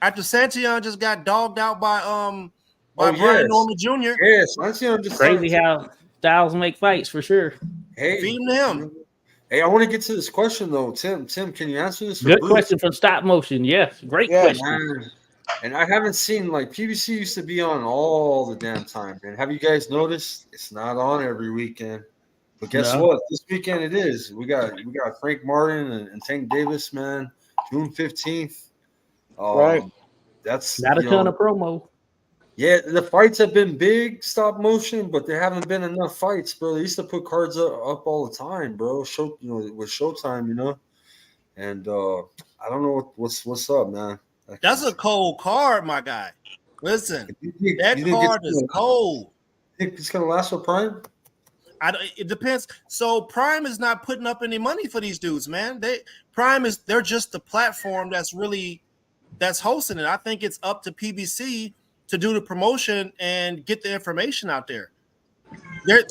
After Santion just got dogged out by Oh, Brian yes. Norman Jr. Yes, I see him just Crazy how styles make fights for sure. Hey, Feed him to him. Hey, I want to get to this question though, Tim. Tim, can you answer this? for Good Bruce? question from Stop Motion. Yes, great Yeah. question. Man, and I haven't seen like PBC used to be on all the damn time, man. Have you guys noticed? It's not on every weekend. But guess No. what? This weekend it is. We got Frank Martin and Tank Davis, man. June 15th. Right. That's Not a you ton know, of promo. yeah, the fights have been big, stop motion, but there haven't been enough fights, bro. They used to put cards up all the time, bro. Show, with Showtime, and I don't know what's up, man. That's a cold card, my guy. Listen, that you think card it's is cold. think it's gonna last for Prime? It depends. So Prime is not putting up any money for these dudes, man. They're just the platform that's hosting it. I think it's up to PBC to do the promotion and get the information out there. Yeah.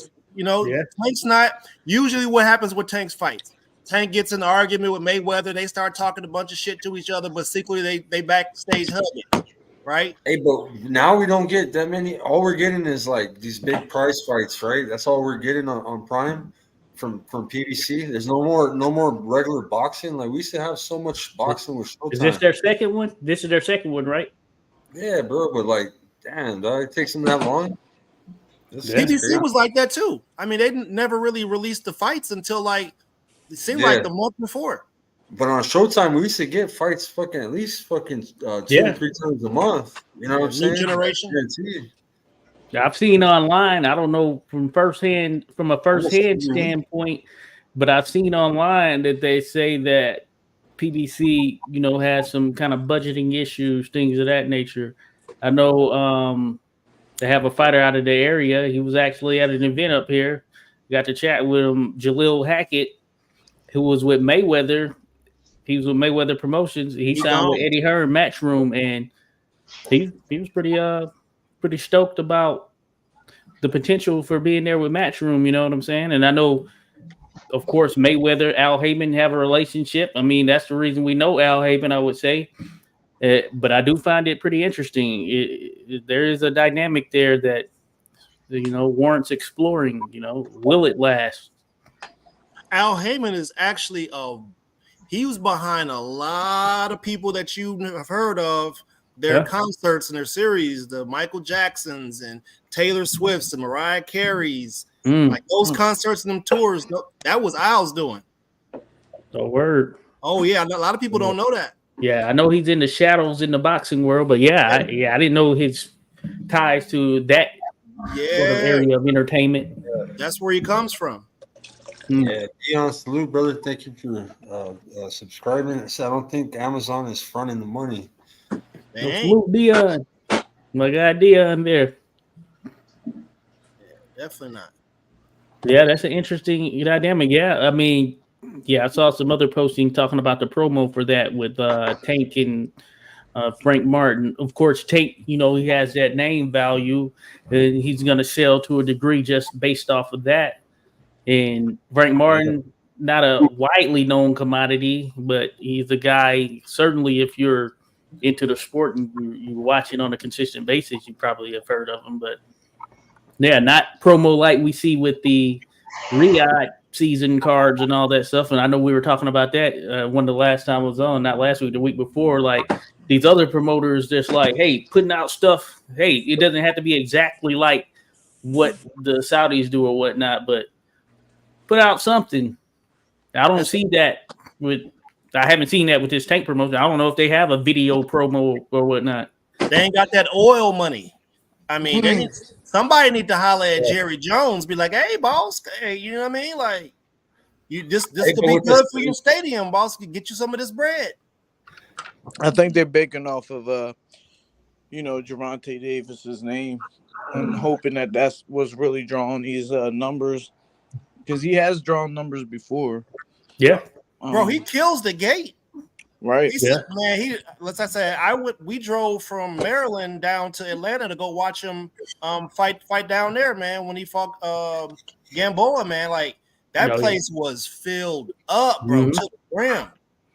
Tank's not usually what happens with Tank's fights. Tank gets in an argument with Mayweather. They start talking a bunch of shit to each other, but secretly they backstage hugging, right? Hey, but now we don't get that many. All we're getting is like these big prize fights, right? That's all we're getting on Prime from PBC. There's no more regular boxing. Like we used to have so much boxing with Showtime. Is this their second one? This is their second one, right? Yeah, bro, but like, damn, dog, it takes them that long. This is PBC crazy. was like that too. I mean, they never really released the fights until like it seemed like the month before. But on Showtime, we used to get fights fucking at least fucking 2 Yeah. to 3 times a month. You know what I'm New saying? generation. Guaranteed. I've seen online. I don't know from a first hand every week. standpoint, but I've seen online that they say that PBC, has some kind of budgeting issues, things of that nature. I know they have a fighter out of the area. He was actually at an event up here. Got to chat with him, Jalil Hackett, who was with Mayweather. He was with Mayweather Promotions. He signed with Eddie Hearn Matchroom, and he was pretty stoked about the potential for being there with Matchroom. You know what I'm saying? And I know, of course, Mayweather, Al Heyman have a relationship. I mean, that's the reason we know Al Heyman, I would say. But I do find it pretty interesting. There is a dynamic there that warrants exploring. Will it last? Al Heyman is actually he was behind a lot of people that you have heard of their concerts and their series, the Michael Jacksons and Taylor Swifts and Mariah Careys, like those concerts and them tours. That was Al's doing. The word. Oh yeah, a lot of people don't know that. Yeah, I know he's in the shadows in the boxing world, but I didn't know his ties to that sort of area of entertainment. That's where he comes from. Yeah, Dion, salute, brother. Thank you for subscribing. I don't think Amazon is fronting the money. Salute Dion. My guy Dion there. Definitely not. Yeah, that's an interesting dynamic. Yeah, I mean, I saw some other posting talking about the promo for that with Tank and Frank Martin. Of course, Tank, he has that name value, and he's going to sell to a degree just based off of that. And Frank Martin, not a widely known commodity, but he's a guy, certainly if you're into the sport and you're watching on a consistent basis, you probably have heard of him. But not promo like we see with the Riyadh season cards and all that stuff. And I know we were talking about that when the last time I was on, not last week, the week before, like these other promoters just like, hey, putting out stuff. Hey, it doesn't have to be exactly like what the Saudis do or whatnot, but put out something. I don't see that I haven't seen that with this Tank promotion. I don't know if they have a video promo or whatnot. They ain't got that oil money. I mean, somebody need to holler at Jerry Jones, be like, hey, boss, hey, you know what I mean? Like, this could be good for your stadium, boss. Get you some of this bread. I think they're baking off of Gervonta Davis's name. I'm hoping that that's what's really drawing these numbers, because he has drawn numbers before. Yeah. Bro, he kills the gate. Right. We drove from Maryland down to Atlanta to go watch him fight down there, man, when he fought Gamboa, man. Like that place was filled up, bro, to the brim.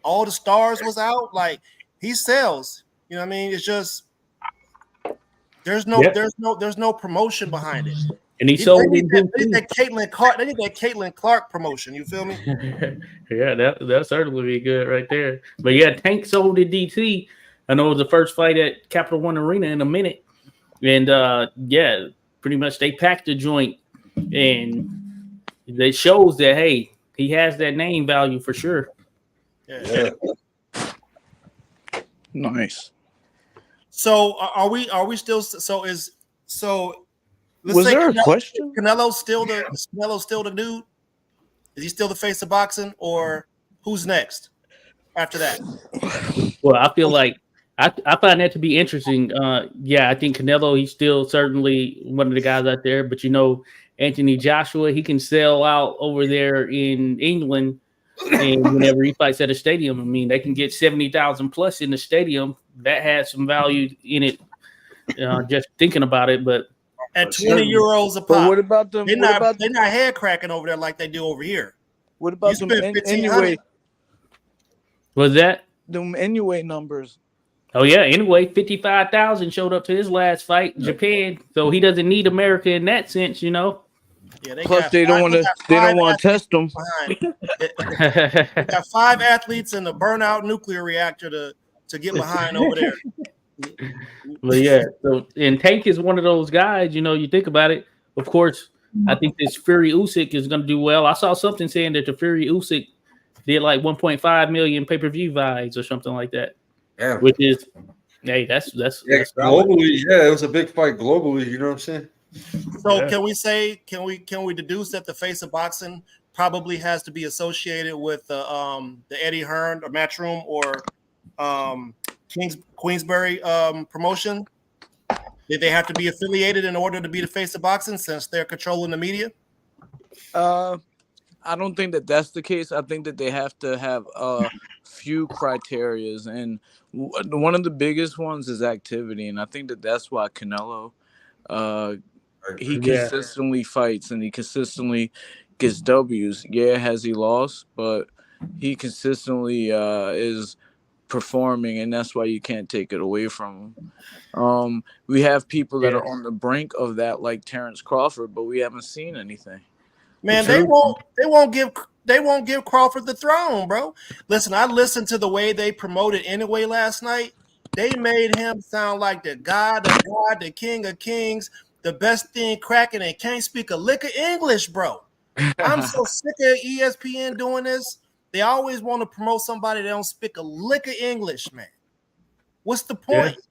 All the stars was out. Like he sells. You know what I mean? It's just there's no promotion behind it. And he sold in that Caitlin Clark. They need that Caitlin Clark promotion. You feel me? Yeah, that certainly be good right there. But yeah, Tank sold in DT. I know it was the first fight at Capital One Arena in a minute. And yeah, pretty much they packed the joint, and it shows that hey, he has that name value for sure. Yeah. Nice. So are we still let's Was say there a question? Canelo's still the dude? Is he still the face of boxing, or who's next after that? Well, I feel like I find that to be interesting. Yeah, I think Canelo, he's still certainly one of the guys out there, but Anthony Joshua, he can sell out over there in England, and whenever he fights at a stadium, I mean, they can get 70,000 plus in the stadium. That has some value in it. Just thinking about it, but at 20 euros a pop. But what about them? They're not head cracking over there like they do over here. What about them anyway? Was that them anyway numbers? Oh yeah. Anyway, 55,000 showed up to his last fight in Japan, so he doesn't need America in that sense, Yeah, plus they don't want to test them. They got 5 athletes in the burnout nuclear reactor to get behind over there. But yeah, so and Tank is one of those guys, you think about it. Of course, I think this Fury Usyk is going to do well. I saw something saying that the Fury Usyk did like 1.5 million pay-per-view buys or something like that. Yeah. Which is, hey, that's globally. Yeah, it was a big fight globally. You know what I'm saying? So can we deduce that the face of boxing probably has to be associated with the Eddie Hearn or Matchroom or Queensberry promotion? Did they have to be affiliated in order to be the face of boxing since they're controlling the media? I don't think that that's the case. I think that they have to have a few criterias, and one of the biggest ones is activity, and I think that that's why Canelo he consistently fights and he consistently gets W's. Yeah, has he lost? But he consistently is performing, and that's why you can't take it away from him. We have people that are on the brink of that, like Terrence Crawford, but we haven't seen anything. Man, they won't give Crawford the throne, bro. Listen, I listened to the way they promoted anyway last night. They made him sound like the God of God, the King of Kings, the best thing cracking, and can't speak a lick of English, bro. I'm so sick of ESPN doing this. They always want to promote somebody that don't speak a lick of English, man. What's the point? Yeah.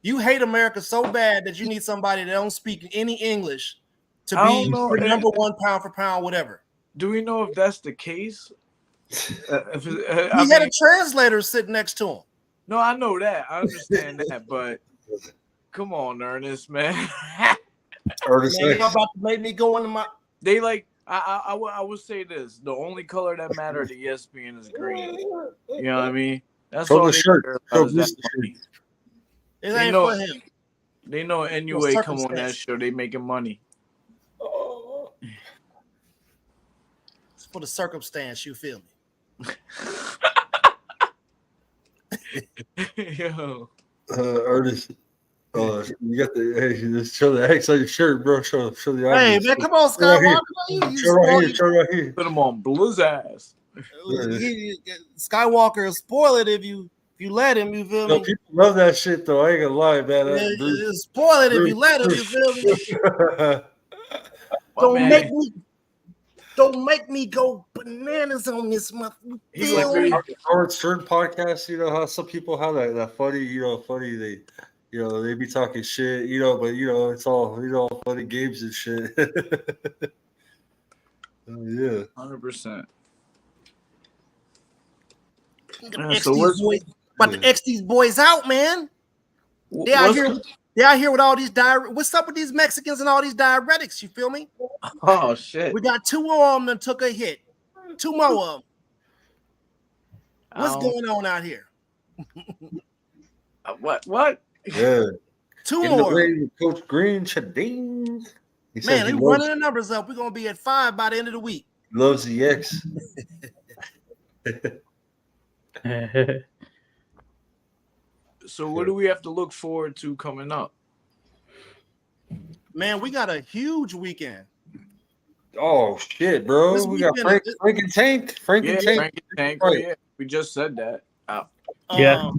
You hate America so bad that you need somebody that don't speak any English to be the number one pound for pound, whatever. Do we know if that's the case? He had a translator sitting next to him. No, I know that. I understand that, but come on, Ernest, man. Ernest, man, you're about to make me go into my. They like. I would say this: the only color that mattered to ESPN is green. You know what I mean? That's all the shirt. It ain't for him. They know anyway. Come on that show, they making money. It's for the circumstance. You feel me? Yo, Ernest. You got just show the X on your shirt, bro. Show the audience. Hey man, come on, Scott. Show right here. Put him on Blue's ass. Skywalker will spoil it if you let him. You feel me? People love that shit though. I ain't gonna lie, man. Spoil it if you let him. You feel me? Don't make me go bananas on this month. He's like Howard Stern podcast. You know how some people have that funny. They be talking shit. But it's all funny games and shit. Yeah, 100%. About to X these boys out, man. They out here with all these what's up with these Mexicans and all these diuretics? You feel me? Oh shit! We got 2 of them that took a hit. 2 more of them. What's going on out here? What? Yeah. 2 In the more. way with Coach Green, Chading. He said Man, he they running the numbers up. We're gonna be at 5 by the end of the week. loves the X. So what do we have to look forward to coming up? Man, we got a huge weekend. Oh shit, bro. This We got weekend- Frank and Tank. Frank and Tank. Frank and Tank. Right. Yeah, we just said that. Yeah.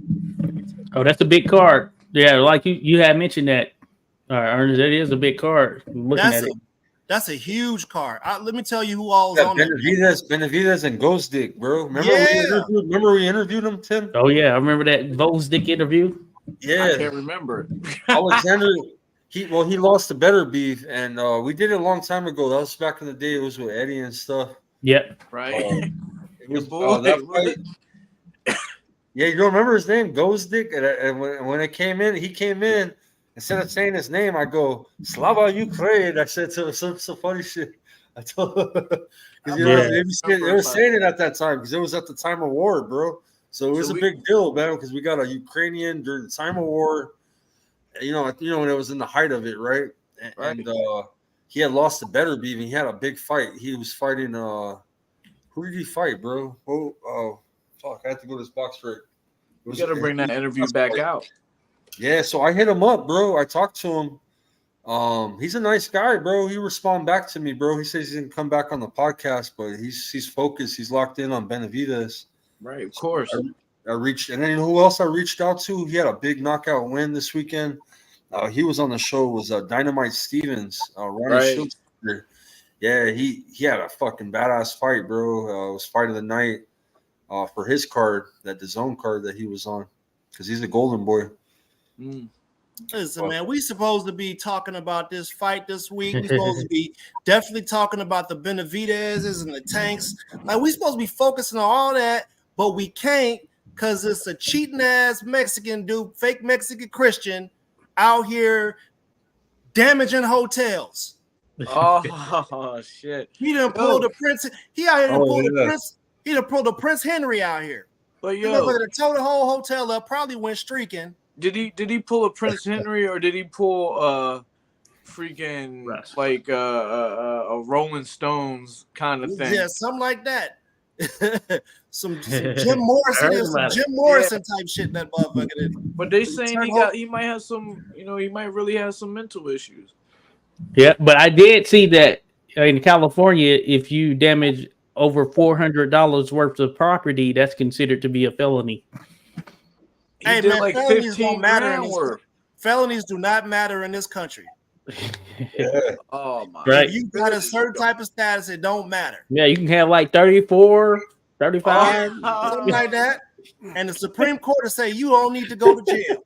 Oh, that's a big card. Yeah, like you had mentioned that. All right, Ernest, that is a big card. I'm looking at it. That's a huge card. Let me tell you who all is Yeah, on there. Benavidez and Ghost Dick, bro. Remember we interviewed him, Tim? Oh yeah, I remember that Volsdick interview. I Yeah. can't remember it. Alexander, he lost to Better Beef, and we did it a long time ago. That was back in the day. It was with Eddie and stuff. Yep. Right? It was boy, that fight. Yeah, you don't remember his name, Ghost Dick? And when it came in, he came in. Instead of saying his name, I go, Slava Ukraine. I said to him some funny shit. I told him, because they were saying it at that time, because it was at the time of war, bro. So it was a big deal, man, because we got a Ukrainian during the time of war. You know when it was in the height of it, right? And he had lost to Better Beef, and he had a big fight. He was fighting. Who did he fight, bro? Oh, fuck! I have to go to this box break. We got to bring that interview back out. Yeah, so I hit him up, bro. I talked to him. He's a nice guy, bro. He responded back to me, bro. He says he's gonna come back on the podcast, but he's focused. He's locked in on Benavidez. Right, of course. I reached, and then who else I reached out to? He had a big knockout win this weekend. He was on the show. Was Dynamite Stevens, Ronnie Schultz. Yeah, he had a fucking badass fight, bro. It was fight of the night for his card, the zone card that he was on, because he's a golden boy. Listen, man, we supposed to be talking about this fight this week. We're supposed to be definitely talking about the Benavidez's and the Tanks. Like, we supposed to be focusing on all that, but we can't because it's a cheating ass Mexican dude, fake Mexican Christian, out here damaging hotels. Oh shit! He done pulled the Prince. He out here pulled the Prince. He done pulled the Prince Henry out here. But He tore the whole hotel up. Probably went streaking. Did he pull a Prince Henry or did he pull freaking like a Rolling Stones kind of thing? Yeah, something like that. some Jim Morrison, type shit. That motherfucker did. But they saying he might have some, he might really have some mental issues. Yeah, but I did see that in California, if you damage over $400 worth of property, that's considered to be a felony. Hey, did man, like felonies 15 don't matter grand in this worth. Felonies do not matter in this country. Oh my! Right. If you got a certain type of status, it don't matter. Yeah, you can have like 34, 35. Something like that. And the Supreme Court will say you don't need to go to jail.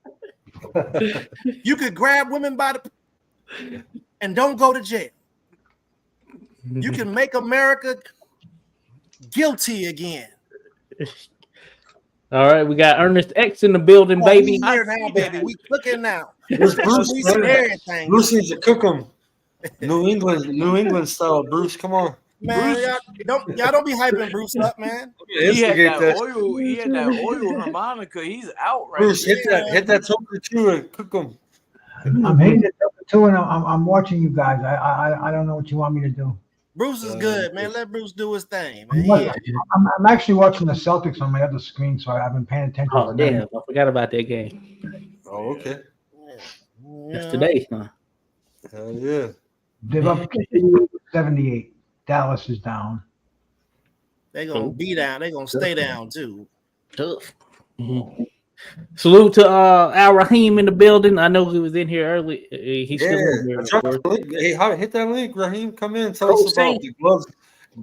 You could grab women by the and don't go to jail. You can make America guilty again. All right, we got Ernest X in the building, baby. We here now, baby. We cooking now. Where's Bruce? Everything. Bruce needs to cook them. New England style. Bruce, come on. Man, y'all don't be hyping Bruce up, man. He had that oil harmonica. He's out right Bruce, there. hit that Toker too and cook them. I'm hitting it too, and I'm watching you guys. I don't know what you want me to do. Bruce is good, man. Let Bruce do his thing, man. I'm actually watching the Celtics on my other screen, so I've been paying attention. Oh, damn. I forgot about that game. Oh, okay. That's today, huh? Hell yeah. They're up 78. Dallas is down. They're going to be down. They're going to stay down, too. Tough. Mm-hmm. Salute to Al Rahim in the building. I know he was in here early. He's still in here. Hey, hit that link, Raheem. Come in and tell us about the gloves.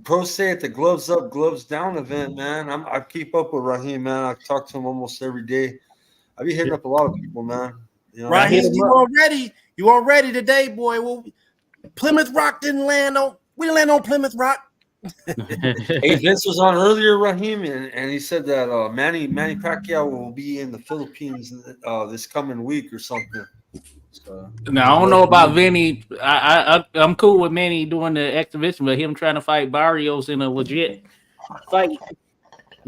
Pro Say at the Gloves Up, Gloves Down event, man. I keep up with Raheem, man. I talk to him almost every day. I be hitting up a lot of people, man. Raheem, you all ready today, boy? Well, Plymouth Rock we didn't land on Plymouth Rock. Hey, Vince was on earlier, Raheem, and he said that Manny Pacquiao will be in the Philippines this coming week or something. So, Now I don't know about Vinny. I'm cool with Manny doing the exhibition, but him trying to fight Barrios in a legit fight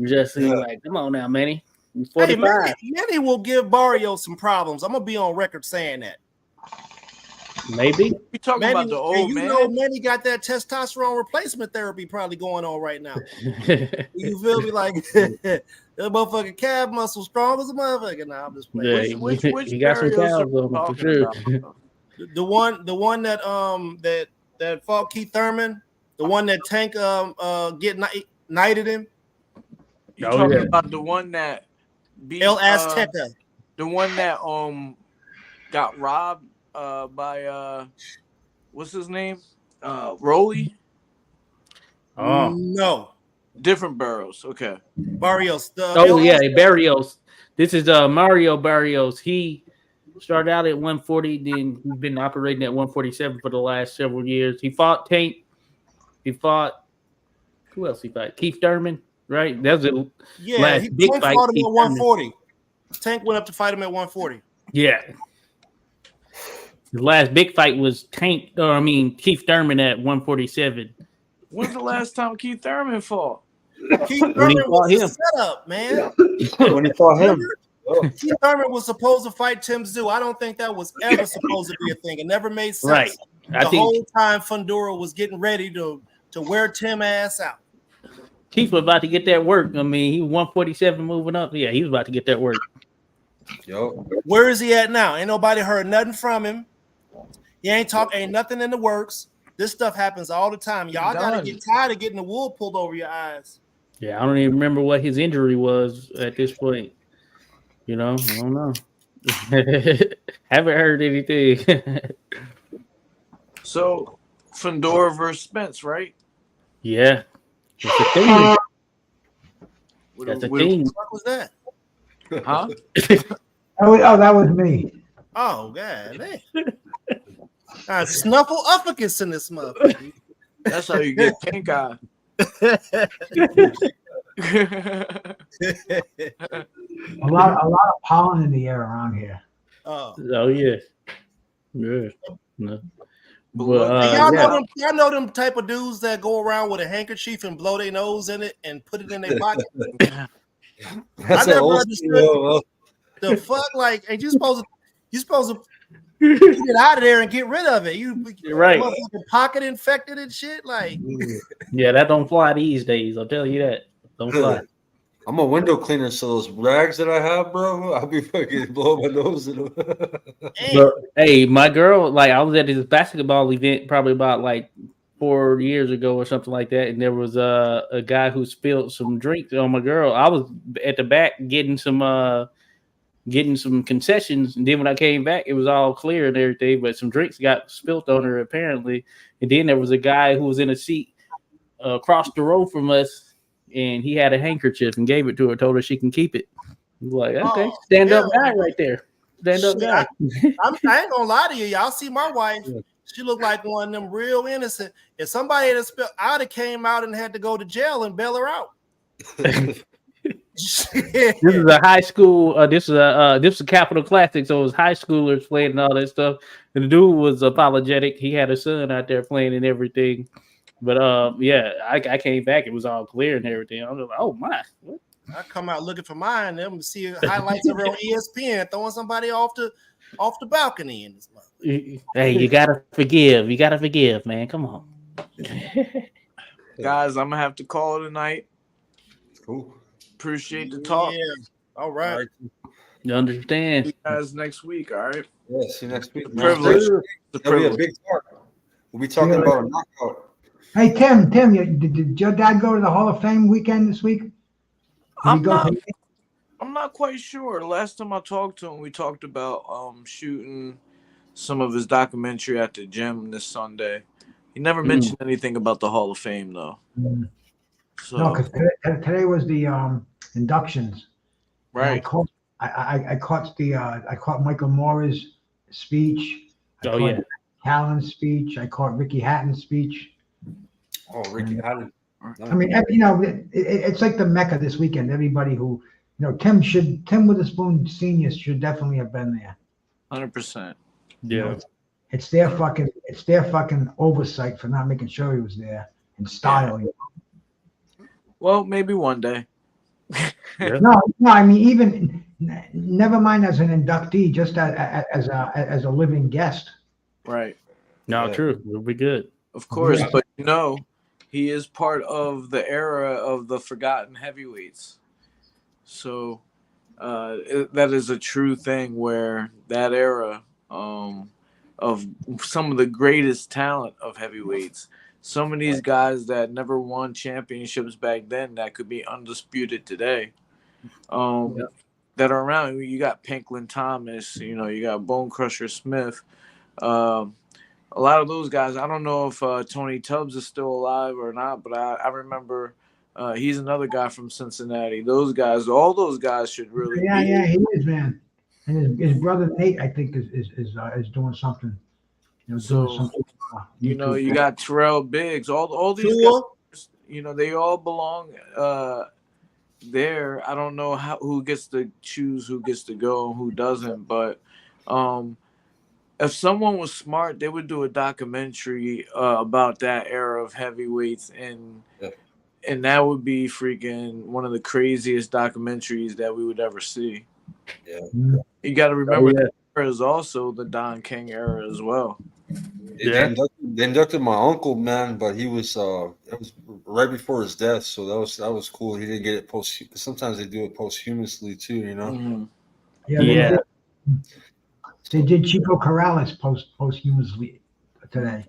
just seemed like, come on now, Manny. He's Hey, 45. Manny will give Barrios some problems. I'm gonna be on record saying that. Maybe. We talking Manny, about the old you man. know, Manny got that testosterone replacement therapy probably going on right now. You feel me? Like that motherfucking calf muscle strong as a motherfucker. Nah, I'm just playing. Yeah, Which he got some Barrios are cows we on him for talking sure. about? The one that fought Keith Thurman, the one that Tank knighted him, You Oh, talking yeah. about the one that beat El Azteca. the one that got robbed by what's his name? Rolly? Oh. No, Different Barrios. Okay. Barrios. Oh yeah, Barrios. This is Mario Barrios. He started out at 140, then he's been operating at 147 for the last several years. He fought Tank. He fought who else he fought? Keith Thurman, right? That was the last big Tank fight. fought him Keith at 140. Tank went up to fight him at 140. Yeah. The last big fight was Keith Thurman at 147. When's the last time Keith Thurman fought? Keith When he Thurman fought was him. a setup, man. when he fought him, Keith Thurman was supposed to fight Tim Tszyu. I don't think that was ever supposed to be a thing. It never made sense. Right. I The think whole time Fundora was getting ready to wear Tim ass out. Keith was about to get that work. I mean, he was 147 moving up. Yeah, he was about to get that work. yo, Where is he at now? Ain't nobody heard nothing from him. He ain't nothing in the works. This stuff happens all the time. Y'all gotta get tired of getting the wool pulled over your eyes. Yeah, I don't even remember what his injury was at this point. You know, I don't know. Haven't heard anything. So Fundora versus Spence, right? Yeah. That's a thing. With That's a with- thing. What was that? Huh? Oh, that was me. Oh god, man. Snuffle uppercuts in this motherfucker. That's how you get pink eye. A lot of pollen in the air around here. Oh. Oh yeah. Yeah. No. But Y'all know them type of dudes that go around with a handkerchief and blow their nose in it and put it in their pocket. that's I an never old understood school. the fuck. Like, ain't you supposed to get out of there and get rid of it? You're right. Motherfucking pocket infected and shit. Like, Yeah, that don't fly these days. I'll tell you that. Don't fly. I'm a window cleaner, so those rags that I have, bro, I'll be fucking blowing my nose in them. damn. But hey, my girl, like I was at this basketball event probably about like 4 years ago or something like that, and there was a guy who spilled some drinks on my girl. I was at the back getting some concessions, and then when I came back, it was all clear and everything, but some drinks got spilled on her apparently. And then there was a guy who was in a seat across the road from us, and he had a handkerchief and gave it to her, told her she can keep it. I was like, okay, Oh, stand up hell guy right there. Stand up Shit, guy. I ain't gonna lie to you. Y'all see my wife. She looked like one of them real innocent. If somebody had spilled, I'd have came out and had to go to jail and bail her out. This is a high school. This is a Capitol Classic, so it was high schoolers playing and all that stuff. And the dude was apologetic. He had a son out there playing and everything. But yeah, I came back. It was all clear and everything. I was like, oh my. What? I come out looking for mine. Them to see highlights of her on ESPN throwing somebody off the balcony in this month. Hey, you gotta forgive. You gotta forgive, man. Come on. Guys, I'm gonna have to call it a night. Cool. Appreciate the talk. Yeah. All right. All right. You understand? See you guys next week. All right. Yeah, see you next week. man. Privilege. The That'll be a privilege. big talk. We'll be talking about a knockout. Hey, Tim, did your dad go to the Hall of Fame weekend this week? Did he I'm go not. to- I'm not quite sure. Last time I talked to him, we talked about shooting some of his documentary at the gym this Sunday. He never mentioned anything about the Hall of Fame though. So No, because today was the inductions. And right. I caught Michael Moore's speech. I Oh, caught yeah. Callan's speech. I caught Ricky Hatton's speech. Oh, Ricky Hatton. I mean, it's like the Mecca this weekend. Everybody who, Tim Witherspoon Senior should definitely have been there. 100%. Yeah. It's their fucking oversight for not making sure he was there in style. Well, maybe one day. No, I mean, even never mind as an inductee, just as a living guest. Right. No, Yeah. true. We'll be good. Of course, Yeah. but he is part of the era of the forgotten heavyweights. So that is a true thing where that era of some of the greatest talent of heavyweights, some of these guys that never won championships back then that could be undisputed today, that are around. You got Pinklin Thomas, you got Bone Crusher Smith. A lot of those guys, I don't know if Tony Tubbs is still alive or not, but I remember he's another guy from Cincinnati. Those guys, all those guys should really Yeah, he is, man. And his brother Nate, I think, is doing something. So, you got Terrell Biggs, all these Tua. guys, they all belong there. I don't know who gets to choose who gets to go and who doesn't, but if someone was smart, they would do a documentary about that era of heavyweights, and that would be freaking one of the craziest documentaries that we would ever see. Yeah. You got to remember that era is also the Don King era as well. They inducted my uncle, man, but he was it was right before his death, so that was cool. He didn't get it sometimes they do it posthumously too, Mm-hmm. Yeah. They did Chico Corrales posthumously today.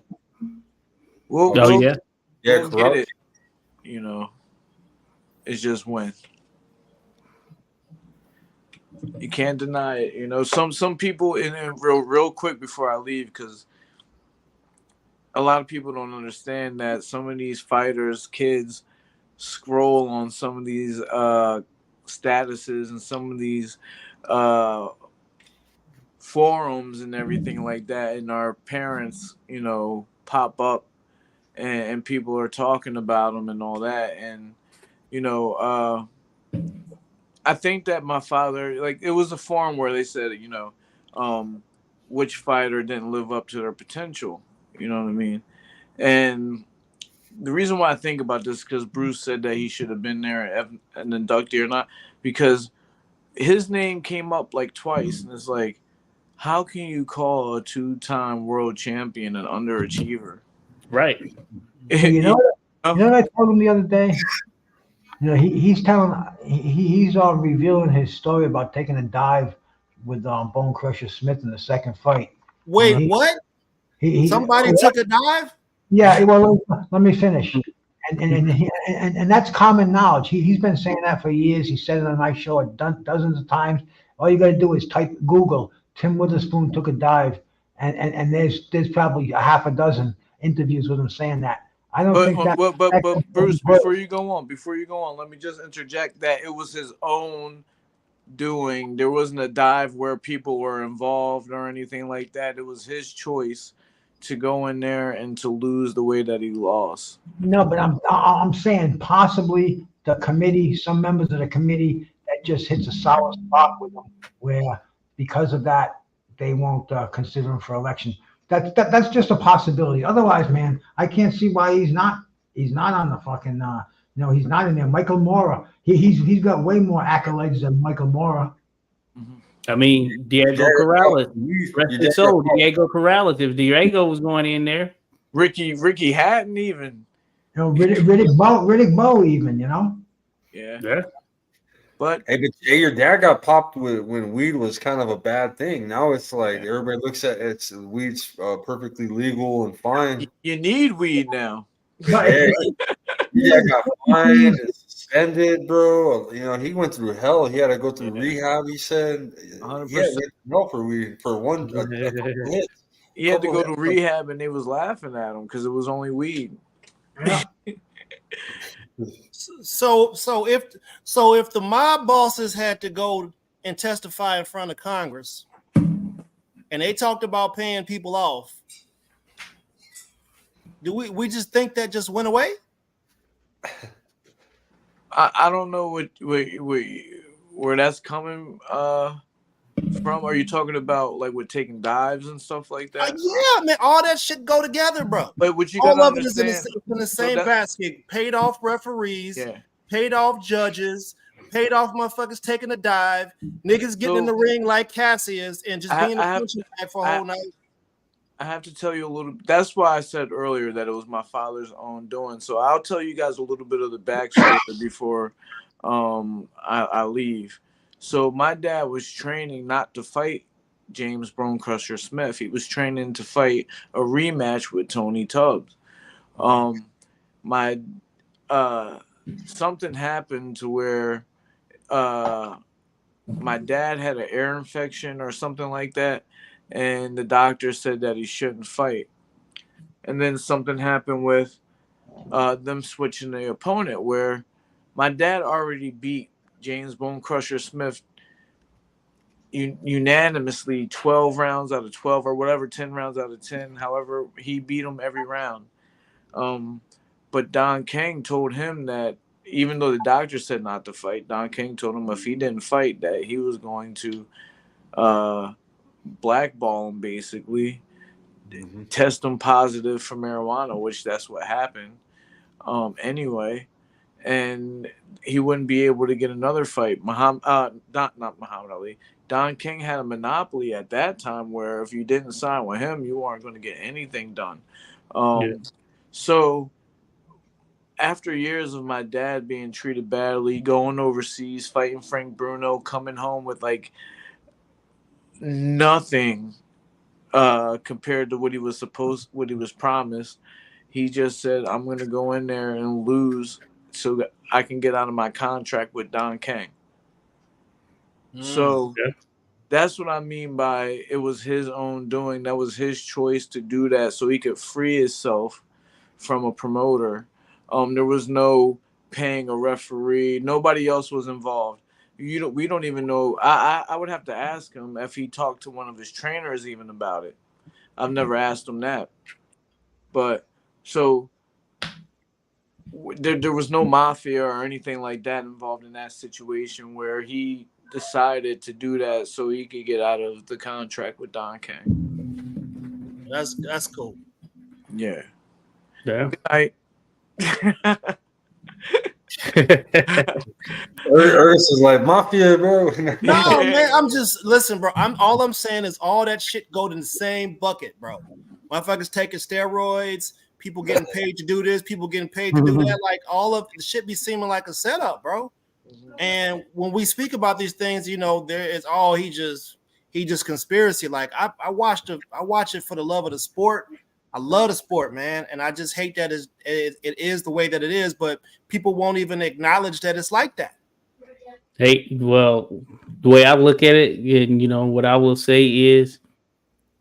Well, yeah. we'll get it. It's just when. You can't deny it. Some people, and real quick before I leave, because a lot of people don't understand that some of these fighters' kids scroll on some of these statuses and some of these forums and everything like that, and our parents, pop up and people are talking about them and all that, and I think that my father, it was a forum where they said, which fighter didn't live up to their potential. You know what I mean? And the reason why I think about this is because Bruce said that he should have been there, an inductee or not, because his name came up twice, and it's like, how can you call a 2-time world champion an underachiever? Right. You know what I told him the other day? He's revealing his story about taking a dive with Bone Crusher Smith in the second fight. Wait, what? Somebody took a dive? Yeah, well, let me finish. And that's common knowledge. He's been saying that for years. He said it on my show dozens of times. All you got to do is type Google Tim Witherspoon took a dive, and there's probably a half a dozen interviews with him saying that. I don't think that. But Bruce, before you go on, let me just interject that it was his own doing. There wasn't a dive where people were involved or anything like that. It was his choice to go in there and to lose the way that he lost. No, but I'm saying possibly the committee, some members of the committee, that just hits a sour spot with him, where because of that they won't consider him for election. That's just a possibility. Otherwise, man, I can't see why he's not on the fucking he's not in there. Michael Mora, he's got way more accolades than Michael Mora. I mean, Diego Corrales. Rest his soul, Diego Corrales. If Diego was going in there, Ricky hadn't even. Riddick Bowe even, Yeah. But your dad got popped when weed was kind of a bad thing. Now it's like everybody looks at weed's perfectly legal and fine. You need weed now. Yeah, got fined and suspended, bro. He went through hell. He had to go through rehab. He said 100%. he had to go for weed for one. He had to go to rehab, and they was laughing at him because it was only weed. Yeah. So if the mob bosses had to go and testify in front of Congress, and they talked about paying people off, do we just think that just went away? I don't know where that's coming from. Are you talking about like with taking dives and stuff like that? Yeah, man, all that shit go together, bro. But what you All gotta of it is in understand, the same that- basket. Paid off referees, yeah. paid off judges, paid off motherfuckers taking a dive, niggas getting in the ring like Cassius and just being a punching bag for a whole night. I have to tell you a little. That's why I said earlier that it was my father's own doing. So I'll tell you guys a little bit of the backstory before I leave. So my dad was training not to fight James Bone Crusher Smith. He was training to fight a rematch with Tony Tubbs. My something happened to where my dad had an ear infection or something like that, and the doctor said that he shouldn't fight. And then something happened with them switching the opponent, where my dad already beat James Bone Crusher Smith unanimously 12 rounds out of 12 or whatever, 10 rounds out of 10. However, he beat him every round. But Don King told him that even though the doctor said not to fight, Don King told him if he didn't fight that he was going to blackball him, basically, test him positive for marijuana, which that's what happened anyway. And he wouldn't be able to get another fight. Not Muhammad Ali. Don King had a monopoly at that time where if you didn't sign with him, you weren't going to get anything done. So after years of my dad being treated badly, going overseas, fighting Frank Bruno, coming home with like nothing compared to what he was promised, he just said, I'm going to go in there and lose so that I can get out of my contract with Don King. So that's what I mean by it was his own doing. That was his choice to do that so he could free himself from a promoter. There was no paying a referee. Nobody else was involved. We don't even know. I would have to ask him if he talked to one of his trainers even about it. I've never asked him that. But so there was no mafia or anything like that involved in that situation where he decided to do that so he could get out of the contract with Don King. That's cool. Yeah. Yeah. Ernest is like mafia, bro. No, man, I'm just listen, bro. All I'm saying is all that shit go in the same bucket, bro. Motherfuckers taking steroids, people getting paid to do this, people getting paid to do that. Like all of the shit be seeming like a setup, bro. And when we speak about these things, you know, there is he just conspiracy. Like I watch it for the love of the sport. I love the sport, man, and I just hate that it is the way that it is. But people won't even acknowledge that it's like that. Hey, well, the way I look at it, and you know what I will say is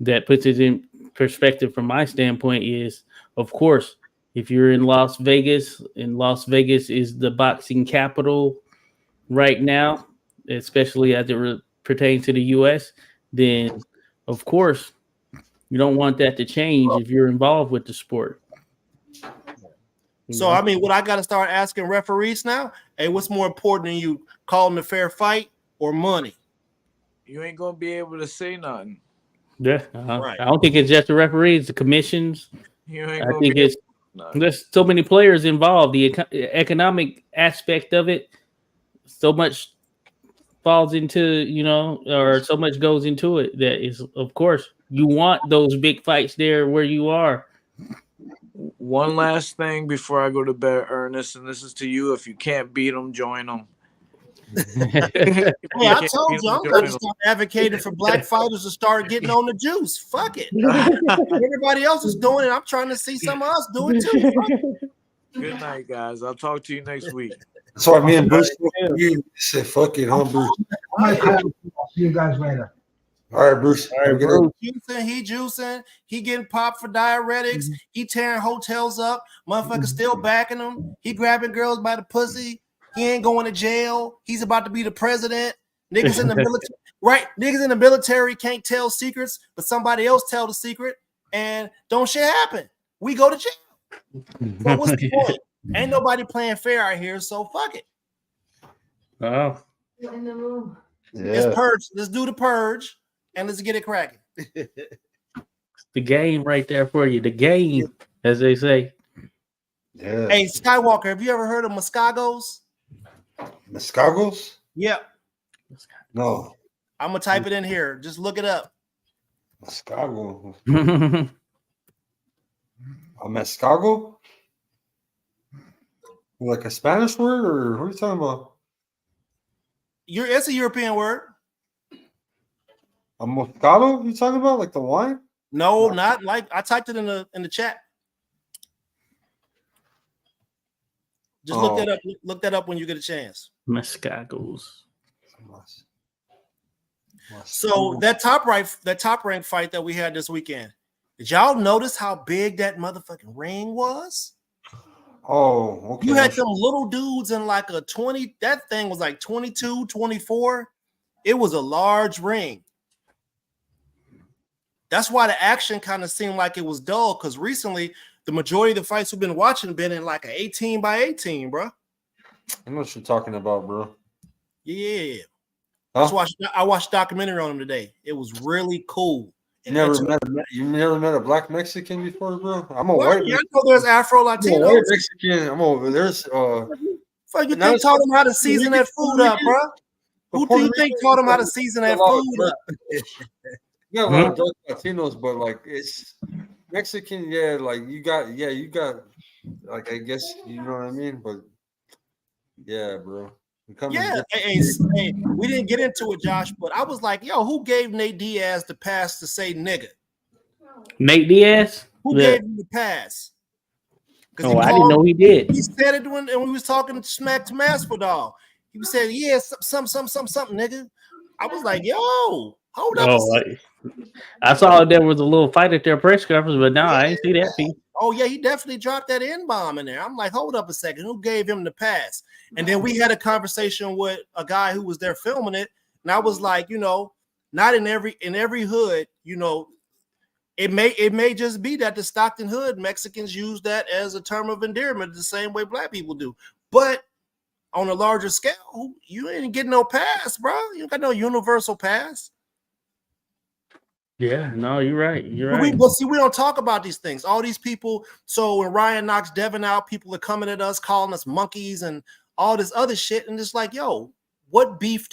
that puts it in perspective from my standpoint is, of course, if you're in Las Vegas, and Las Vegas is the boxing capital right now, especially as it pertains to the U.S., then of course you don't want that to change if you're involved with the sport. So I mean, what I got to start asking referees now? Hey, what's more important than you calling a fair fight or money? You ain't gonna be able to say nothing. Yeah, Right. I don't think it's just the referees, the commissions. You ain't I gonna think be it's there's so many players involved. The economic aspect of it, so much falls into, you know, or so much goes into it that is, of course, you want those big fights there where you are. One last thing before I go to bed, Ernest, and this is to you. If you can't beat them, join them. Hey, I told you, I'm going to start advocating for black fighters to start getting on the juice. Fuck it. Everybody else is doing it. I'm trying to see some of us do it too. Good night, guys. I'll talk to you next week. That's why me and Bruce you said, "Fuck it, huh, Bruce?" I'm gonna see you guys later. All right, Bruce. All right, Bruce. He juicing. He getting popped for diuretics. He tearing hotels up. Motherfuckers still backing him. He grabbing girls by the pussy. He ain't going to jail. He's about to be the president. Niggas in the military, right? Niggas in the military can't tell secrets, but somebody else tell the secret, and don't shit happen. We go to jail. So what's the point? Ain't nobody playing fair out here, so fuck it. Oh, Let's purge. Let's do the purge, and let's get it cracking. the game right there for you. The game, as they say. Yeah. Hey, Skywalker, have you ever heard of Muskogos? Mescagos? Yep. No. I'm gonna type it in here. Just look it up. Mescago. A mescago? Like a Spanish word, or what are you talking about? It's a European word. A moscato? You talking about like the wine? No, not like I typed it in the chat. Just look that up. Look that up when you get a chance. Mescagos. So that top rank fight that we had this weekend. Did y'all notice how big that motherfucking ring was? Oh, okay. You had them little dudes in like a 20. That thing was like 22, 24. It was a large ring. That's why the action kind of seemed like it was dull, because recently the majority of the fights we've been watching have been in like an 18 by 18, bro. I know what you're talking about, bro. Yeah. Huh? I watched a documentary on him today. It was really cool. You never met a black Mexican before, bro? I'm a Well, white yeah, I know there's Afro I'm a Latinos. white Mexican. I'm over there's Fuck, you now think it's taught them how to season that food up, bro? Who do you think taught them how to season that food up? You got a lot of dark Latinos, but like it's Mexican, yeah, like you got like I guess you know what I mean, but yeah, bro. Yeah, hey, we didn't get into it, Josh, but I was like, yo, who gave Nate Diaz the pass to say nigga? Nate Diaz? Who gave him the pass? Oh, I didn't know he did. He said it when we was talking smack to Masvidal. He was saying, yeah, something, nigga. I was like, yo, hold up. I saw there was a little fight at their press conference, but no, I didn't see that piece. Oh, yeah, he definitely dropped that N-bomb in there. I'm like, hold up a second. Who gave him the pass? And then we had a conversation with a guy who was there filming it. And I was like, you know, not in every hood, you know, it may just be that the Stockton hood Mexicans use that as a term of endearment the same way black people do. But on a larger scale, you ain't getting no pass, bro. You ain't got no universal pass. Yeah, no, you're right. You're right. But see, we don't talk about these things. All these people. So when Ryan knocks Devin out, people are coming at us, calling us monkeys and all this other shit. And it's like, yo, what beef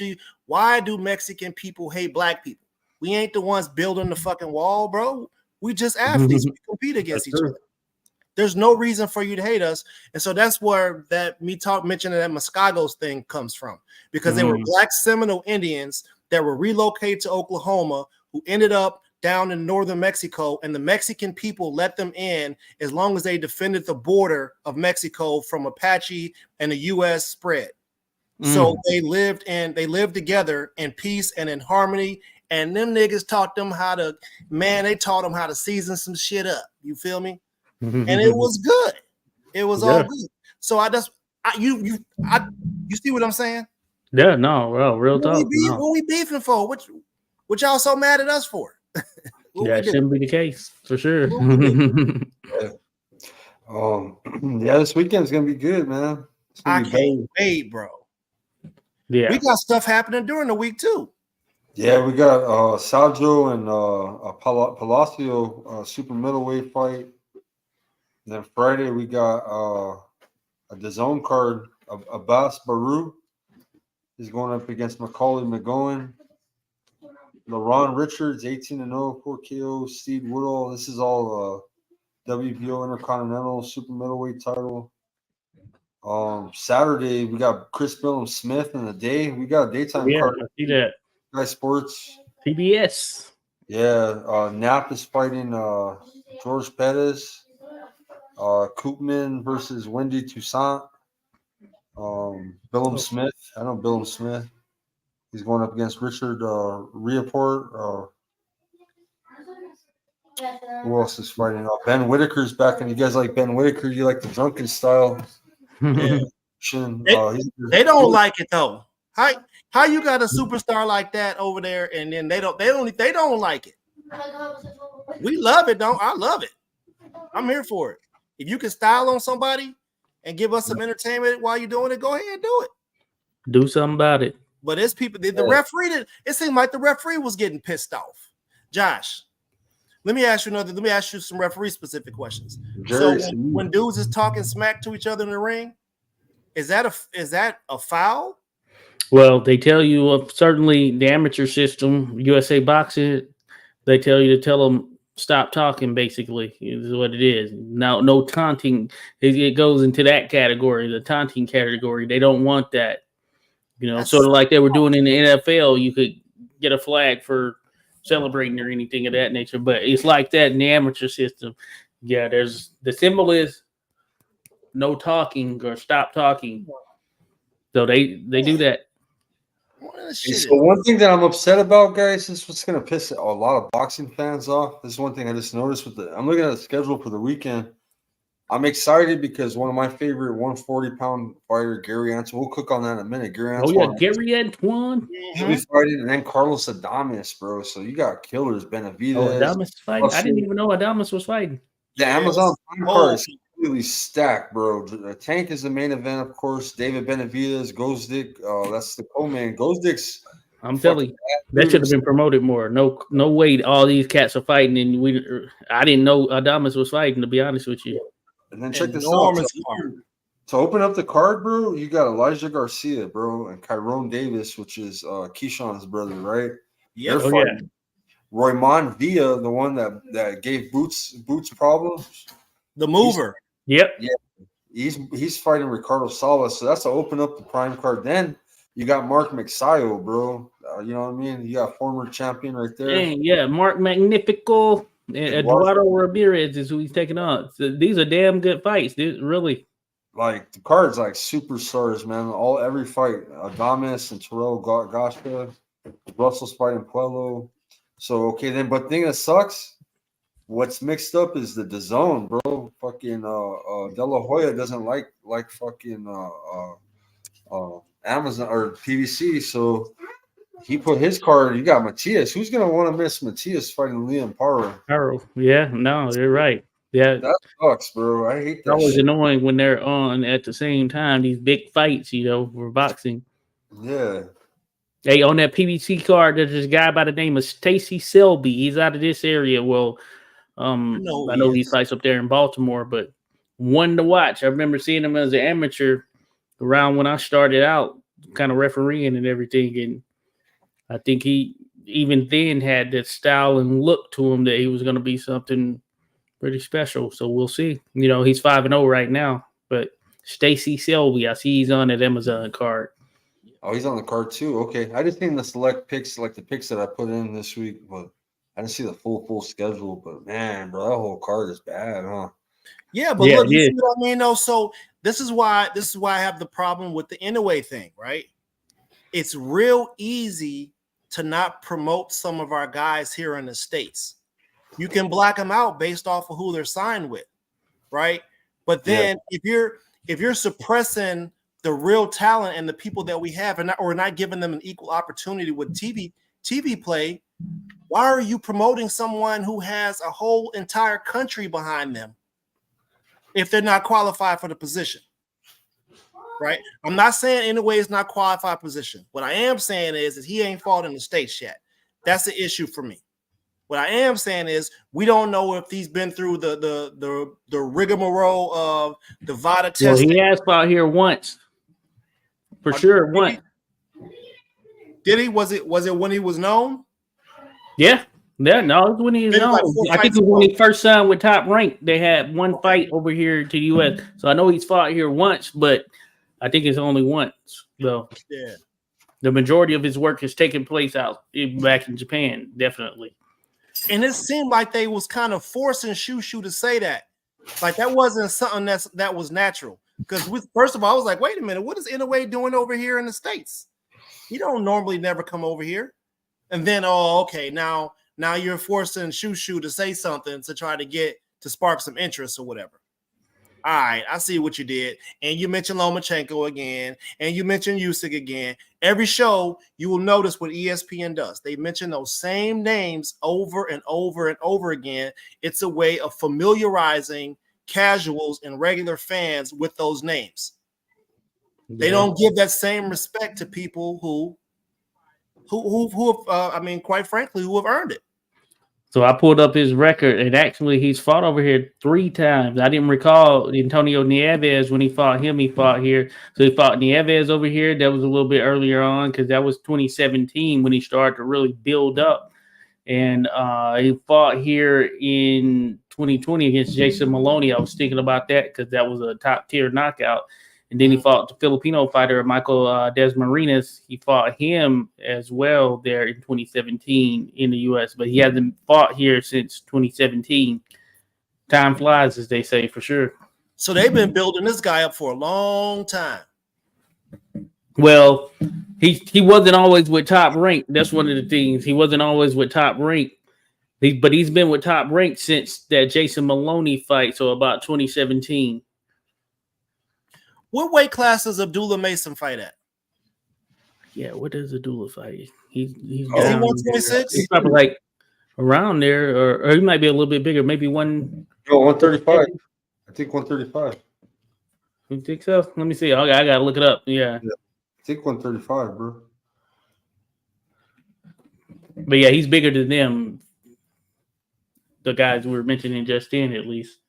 why do Mexican people hate black people? We ain't the ones building the fucking wall, bro. We just athletes. We compete against each other. There's no reason for you to hate us. And so that's where mentioning that Muskogos thing comes from, because they were black Seminole Indians that were relocated to Oklahoma, who ended up down in northern Mexico, and the Mexican people let them in as long as they defended the border of Mexico from Apache and the U.S. spread. So they lived together in peace and in harmony, and them niggas taught them they taught them how to season some shit up. You feel me? And it was good. It was all good. So you see what I'm saying? Yeah, no, well, real talk. What we beefing for? What y'all so mad at us for? That shouldn't be the case for sure. This weekend's gonna be good, man. I can't wait, bro. Yeah, we got stuff happening during the week too. Yeah, we got Saljo and Palacio super middleweight fight. And then Friday we got a DAZN card of Abbas Baru. He's going up against Macaulay McGowan. LaRon Richards, 18-0, 4 KO. Steve Woodall. This is all WBO Intercontinental super middleweight title. Saturday we got Chris Billum-Smith in the day. We got a daytime card. I see that. Sky Sports. TBS. Yeah, Knapp is fighting George Pettis. Koopman versus Wendy Toussaint. Billum-Smith. I know Billum-Smith. He's going up against Richard Riaport. Who else is fighting? Ben Whitaker's back, and you guys like Ben Whitaker. You like the drunken style. Yeah. They don't like it though. How you got a superstar like that over there, and then they don't like it. We love it, don't I love it. I'm here for it. If you can style on somebody and give us some entertainment while you're doing it, go ahead and do it. Do something about it. But it's people, the referee, it seemed like the referee was getting pissed off. Josh, let me ask you some referee specific questions. Jerry, So when dudes is talking smack to each other in the ring, is that a foul? Well, they tell you certainly the amateur system, USA Boxing, they tell you to tell them stop talking. Basically, is what it is. Now, no taunting. It goes into that category, the taunting category. They don't want that. Sort of like they were doing in the NFL. You could get a flag for celebrating or anything of that nature, but it's like that in the amateur system. Yeah, there's the symbol is no talking or stop talking. So they do that. So one thing that I'm upset about, guys, this is what's gonna piss a lot of boxing fans off. This is one thing I just noticed I'm looking at the schedule for the weekend. I'm excited because one of my favorite 140-pound fighter, Gary Antoine. We'll cook on that in a minute. Gary Antoine. Gary Antoine. He'll be fighting, and then Carlos Adames, bro. So you got killers, Benavidez. Adames fighting. I didn't even know Adames was fighting. The Amazon Prime card is completely stacked, bro. The Tank is the main event, of course. David Benavidez, Gozdick. That's the co-main. Gozdick's. I'm telling you, that should have been promoted more. No way. All these cats are fighting, and I didn't know Adames was fighting. To be honest with you. And then check this out. To open up the card, bro, you got Elijah Garcia, bro, and Tyrone Davis, which is Keyshawn's brother, right? Yeah. Roymond Villa, the one that gave Boots problems. The mover. Yep. Yeah. He's fighting Ricardo Salas, so that's to open up the prime card. Then you got Mark Magsayo, bro. You know what I mean? You got former champion right there. Dang, yeah, Mark Magnifico. Eduardo Ramirez is who he's taking on. So these are damn good fights, dude. Really. Like the cards, like superstars, man. Every fight, Adames and Terrell Gasca, Russell's fighting Puello. So okay, then, but thing that sucks, what's mixed up is the DAZN, bro. Fucking De La Hoya doesn't like fucking Amazon or PVC, so he put his card. You got Matias. Who's gonna want to miss Matias fighting Liam Paro? Yeah, no, you're right. Yeah, that sucks, bro. I hate that. It's always annoying when they're on at the same time. These big fights, for boxing. Yeah. Hey, on that PBC card, there's this guy by the name of Stacy Selby. He's out of this area. Well, I know he fights up there in Baltimore, but one to watch. I remember seeing him as an amateur around when I started out, kind of refereeing and everything, and I think he even then had that style and look to him that he was going to be something pretty special. So we'll see. He's 5-0 right now, but Stacy Selby, I see he's on that Amazon card. Oh, he's on the card too. Okay, I just seen the select picks, like the picks that I put in this week, but I didn't see the full schedule. But man, bro, that whole card is bad, huh? Yeah, but look, you see what I mean, though. So this is why I have the problem with the Inoue thing, right? It's real easy to not promote some of our guys here in the States. You can black them out based off of who they're signed with, right? But then if you're suppressing the real talent and the people that we have, or not giving them an equal opportunity with TV play, why are you promoting someone who has a whole entire country behind them if they're not qualified for the position? Right? I'm not saying Inoue is not qualified position. What I am saying is he ain't fought in the States yet. That's the issue for me. What I am saying is we don't know if he's been through the rigmarole of the VADA testing. Well, he has fought here once. For sure, once. Did he? Was it when he was known? Yeah. Yeah, no, it was when he was known. I think it was when he first signed with Top Rank. They had one fight over here to the U.S. So I know he's fought here once, but I think it's only once, though. Yeah. The majority of his work has taken place back in Japan, definitely. And it seemed like they was kind of forcing Shushu to say that. Like that wasn't something that was natural. Because first of all, I was like, wait a minute, what is Inoue doing over here in the States? He don't normally never come over here. And then, okay, now you're forcing Shushu to say something to try to spark some interest or whatever. All right, I see what you did. And you mentioned Lomachenko again, and you mentioned Usyk again. Every show, you will notice what ESPN does. They mention those same names over and over and over again. It's a way of familiarizing casuals and regular fans with those names. They Yeah. don't give that same respect to people who I mean, quite frankly, who have earned it. So I pulled up his record, and actually he's fought over here 3 times. I didn't recall Antonio Nieves when he fought him. He fought here. So he fought Nieves over here. That was a little bit earlier on because that was 2017 when he started to really build up. And he fought here in 2020 against Jason Maloney. I was thinking about that because that was a top-tier knockout. And then he fought the Filipino fighter, Michael Desmarinas. He fought him as well there in 2017 in the U.S., but he hasn't fought here since 2017. Time flies, as they say, for sure. So they've been building this guy up for a long time. Well, he wasn't always with Top Rank. That's one of the things. He wasn't always with Top Rank. But he's been with Top Rank since that Jason Maloney fight, so about 2017. What weight class does Abdullah Mason fight at? Yeah, what does Abdullah fight? He's Is he down. 126? He's probably like around there, or he might be a little bit bigger. Maybe one. No, 135. I think 135. You think so? Let me see. I gotta look it up. Yeah, I think 135, bro. but yeah, he's bigger than them. The guys we were mentioning just in, at least.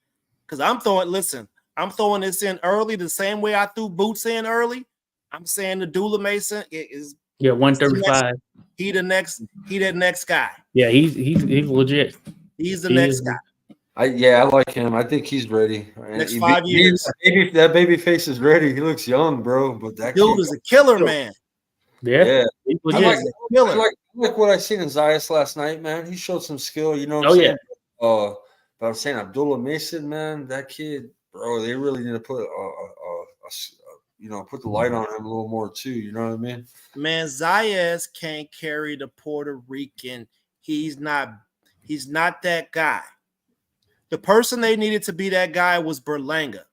Because I'm throwing this in early the same way I threw Boots in early. I'm saying Abdullah Mason is Yeah, 135. he that next guy. Yeah, he's legit. He's the He next is. guy. I like him. I think he's ready. Next 5 years. That baby face is ready. He looks young, bro. But that Dude kid, is a killer, man. Yeah, yeah. he's I legit. like, Killer. I like what I seen in Zayas last night, man. He showed some skill. You know what Oh, I'm yeah. saying? But I'm saying Abdullah Mason, man, that kid, bro. They really need to put put the light on him a little more too. You know what I mean? Man, Zayas can't carry the Puerto Rican. He's not that guy. The person they needed to be that guy was Berlanga.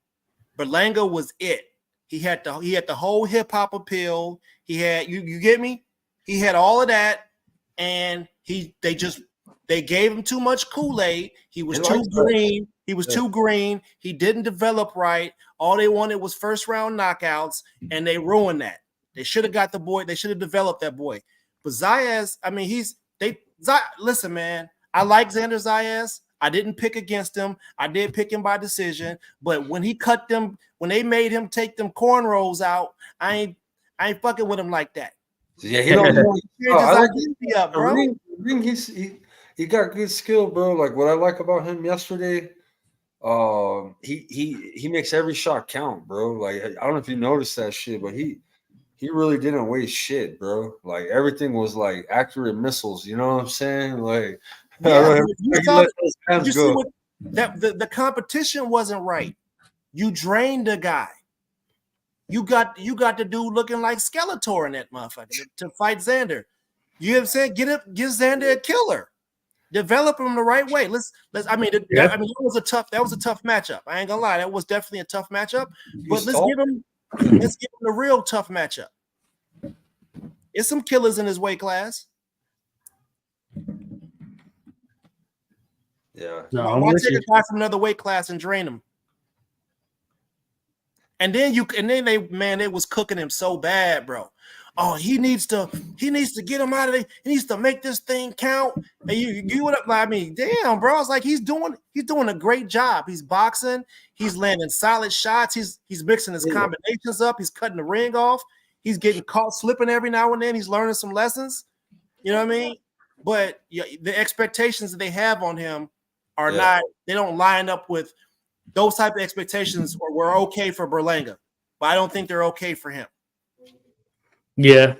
Berlanga was it. He had the whole hip hop appeal. He had you get me? He had all of that, and they gave him too much Kool-Aid. He was too green. He was too green. He didn't develop right. All they wanted was first round knockouts, and they ruined that. They should have got the boy. They should have developed that boy. But Zayas, I mean, listen, man. I like Xander Zayas. I didn't pick against him. I did pick him by decision. But when they made him take them cornrows out, I ain't fucking with him like that. Yeah, he don't know. I like up, bro. Ring, he got good skill, bro. Like what I like about him yesterday, he makes every shot count, bro. Like I don't know if you noticed that shit, but he really didn't waste shit, bro. Like everything was like accurate missiles. You know what I'm saying? Like Yeah, go. The competition wasn't right. You drained the guy. You got the dude looking like Skeletor in that motherfucker to fight Xander. You know what I'm saying? Give Xander a killer. Develop him the right way. That was a tough matchup. I ain't gonna lie, that was definitely a tough matchup. But let's give him a real tough matchup. There's some killers in his weight class. Yeah. No, Why take a guy from another weight class and drain him? And then they was cooking him so bad, bro. Oh, he needs to get him out of there. He needs to make this thing count. And you would have, I mean, damn, bro. It's like he's doing a great job. He's boxing, he's landing solid shots, he's mixing his combinations up, he's cutting the ring off, he's getting caught slipping every now and then, he's learning some lessons. You know what I mean? But the expectations that they have on him are they don't line up with those type of expectations, or were okay for Berlanga, but I don't think they're okay for him. Yeah.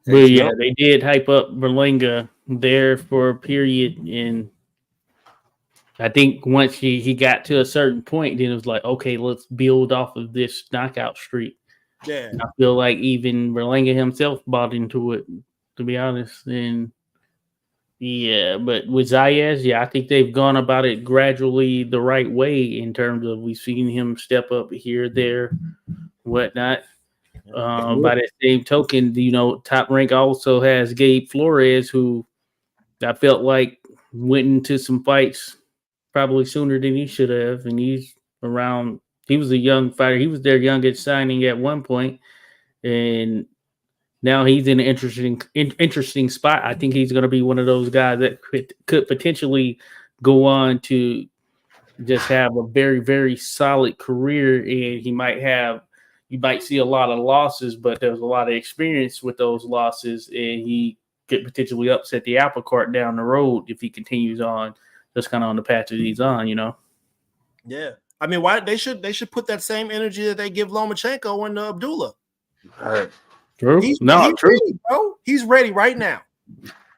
But yeah, they did hype up Berlanga there for a period, and I think once he got to a certain point, then it was like, okay, let's build off of this knockout streak. Yeah. And I feel like even Berlanga himself bought into it, to be honest. And yeah, but with Zayas, I think they've gone about it gradually the right way in terms of we've seen him step up here, there, whatnot. By that same token, Top Rank also has Gabe Flores, who I felt like went into some fights probably sooner than he should have. And he's around. He was a young fighter. He was their youngest signing at one point, and now he's in an interesting spot. I think he's going to be one of those guys that could potentially go on to just have a very, very solid career, and you might see a lot of losses, but there's a lot of experience with those losses, and he could potentially upset the apple cart down the road if he continues on just kind of on the path that he's on, Yeah. I mean, why they should put that same energy that they give Lomachenko and Abdullah. All right. True. He's true. ready, bro. He's ready right now.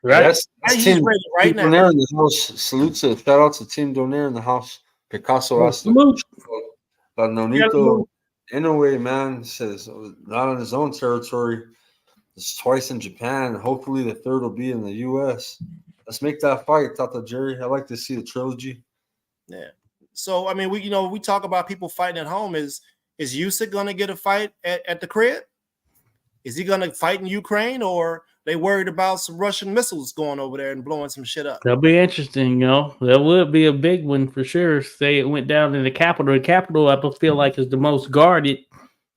Right. Yes, He's Team ready right now. Donaire in the house. Salute to shout out to Team Donaire in the house. Picasso asked Salute. about Nonito Inoue, man. Says not on his own territory. It's twice in Japan. Hopefully the third will be in the U.S. Let's make that fight, Tata Jerry. I like to see the trilogy. Yeah. So I mean, we talk about people fighting at home. Is Usyk gonna get a fight at the crib? Is he gonna fight in Ukraine, or they worried about some Russian missiles going over there and blowing some shit up? That'll be interesting, That would be a big one for sure. Say it went down in the capital. The capital, I feel like, is the most guarded.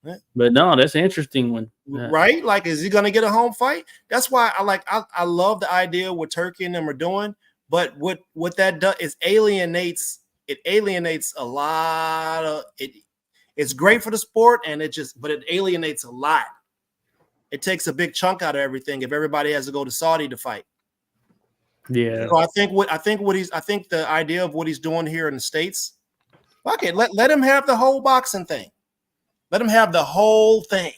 Yeah. But no, that's an interesting one. Right? Like, is he gonna get a home fight? That's why I love the idea what Turkey and them are doing. But what that does is alienates a lot of it. It's great for the sport, but it alienates a lot. It takes a big chunk out of everything if everybody has to go to Saudi to fight. Yeah. So I think the idea of what he's doing here in the States, okay, let him have the whole boxing thing. Let him have the whole thing,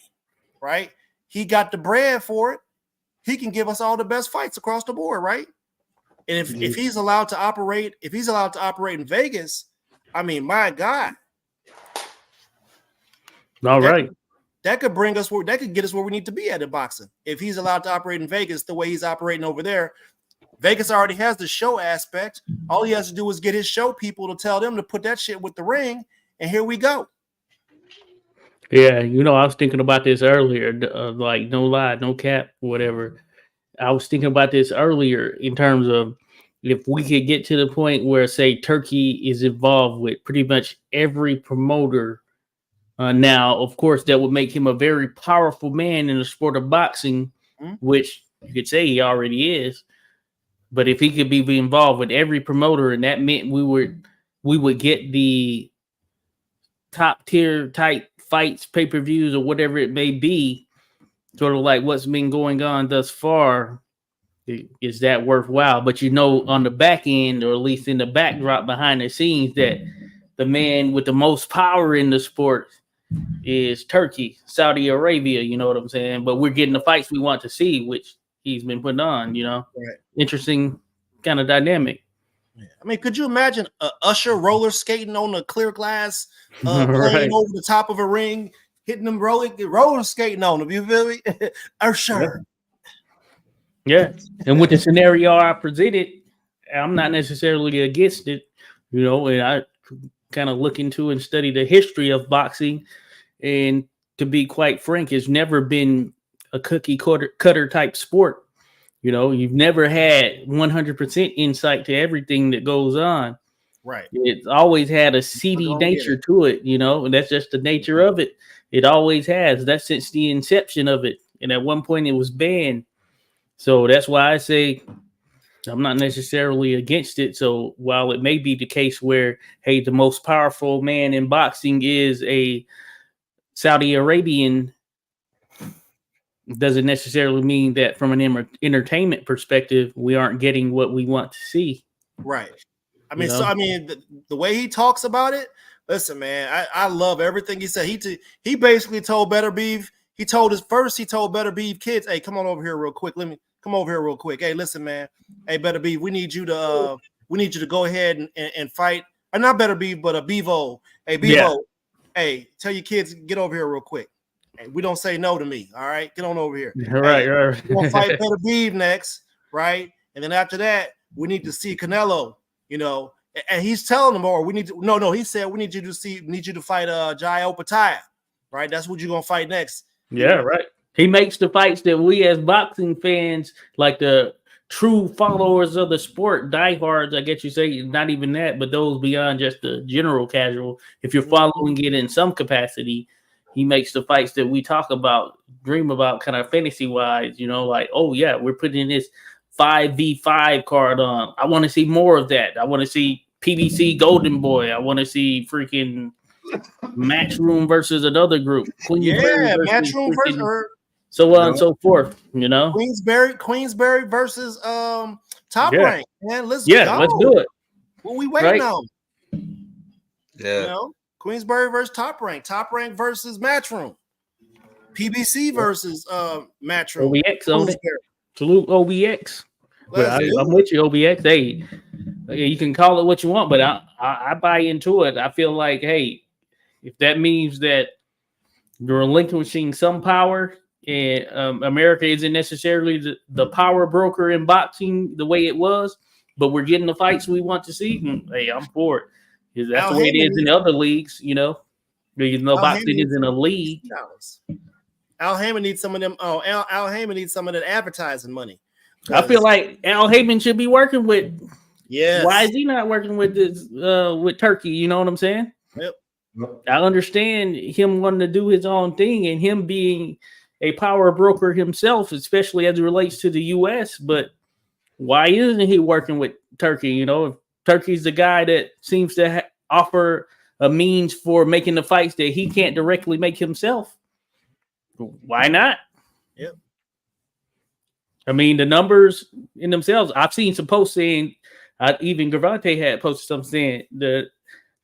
right? He got the bread for it. He can give us all the best fights across the board, right? And if he's allowed to operate, in Vegas, I mean, my God. All right. That could bring us that could get us where we need to be at in boxing. If he's allowed to operate in Vegas the way he's operating over there, Vegas already has the show aspect. All he has to do is get his show people to tell them to put that shit with the ring, and here we go. Yeah, I was thinking about this earlier. Like, no lie, no cap, whatever. I was thinking about this earlier in terms of if we could get to the point where, say, Turkey is involved with pretty much every promoter. Now, of course, that would make him a very powerful man in the sport of boxing, which you could say he already is. But if he could be involved with every promoter, and that meant we would get the top tier type fights, pay-per-views, or whatever it may be, sort of like what's been going on thus far. Is that worthwhile? But on the back end, or at least in the backdrop behind the scenes, that the man with the most power in the sport is Turkey, Saudi Arabia, you know what I'm saying? But we're getting the fights we want to see, which he's been putting on, Right. Interesting kind of dynamic. Yeah. I mean, could you imagine Usher roller skating on a clear glass, Right. playing over the top of a ring, hitting them roller skating on them? You feel me? Usher. Yeah. And with the scenario I presented, I'm not necessarily against it, and I kind of look into and study the history of boxing. And to be quite frank, it's never been a cookie cutter type sport. You've never had 100% insight to everything that goes on. Right. It's always had a seedy nature to it, and that's just the nature of it. It always has. That's since the inception of it. And at one point it was banned. So that's why I say I'm not necessarily against it. So while it may be the case where, hey, the most powerful man in boxing is a Saudi Arabian, doesn't necessarily mean that from an entertainment perspective, we aren't getting what we want to see. Right. I mean, the way he talks about it, listen, man, I love everything he said. He basically told Better Beef, he told Better Beef kids, hey, come on over here real quick. Come over here real quick. Hey, listen, man. Hey, Better Beef, we need you to go ahead and fight. Or not Better Beef, but a Bevo. Hey, Bevo. Yeah. Hey, tell your kids, get over here real quick. Hey, we don't say no to me. All right, get on over here. Right. We're gonna fight Better Beef next, right? And then after that, we need to see Canelo. And he's telling them, or we need to. He said we need you to fight Jai Opetaia, right? That's what you're gonna fight next. Yeah, right. He makes the fights that we as boxing fans, like the true followers of the sport, diehards, I guess you say, not even that, but those beyond just the general casual. If you're following it in some capacity, he makes the fights that we talk about, dream about, kind of fantasy wise. You know, like, oh yeah, we're putting this 5v5 card on. I want to see more of that. I want to see PBC Golden Boy. I want to see freaking Matchroom versus another group. Yeah, Matchroom versus so on and so forth. You know, Queensberry versus Top Yeah. Rank. Man, let's yeah, go. let's do it. What we waiting Right. on? Yeah. You know, Queensberry versus Top Rank versus Matchroom, PBC versus Matchroom. OBX on it. Queensberry. Salute OBX. But Let's do I'm it. with you, OBX. Hey, you can call it what you want, but I buy into it. I feel like, hey, if that means that you're relinquishing some power, and America isn't necessarily the power broker in boxing the way it was, but we're getting the fights we want to see, hey, I'm for it. 'Cause that's Al the way it Heyman is in other leagues, you know. Because no Al boxing Heyman is in a league. Al Heyman needs some of them. Oh, Al Heyman needs some of that advertising money. I feel like Al Heyman should be working with. Yes. Why is he not working with this with Turkey? You know what I'm saying? Yep. I understand him wanting to do his own thing and him being a power broker himself, especially as it relates to the U.S. But why isn't he working with Turkey? You know, if Turkey's the guy that seems to offer a means for making the fights that he can't directly make himself. Why not? Yep. I mean, the numbers in themselves. I've seen some posts saying, even Gravante had posted something saying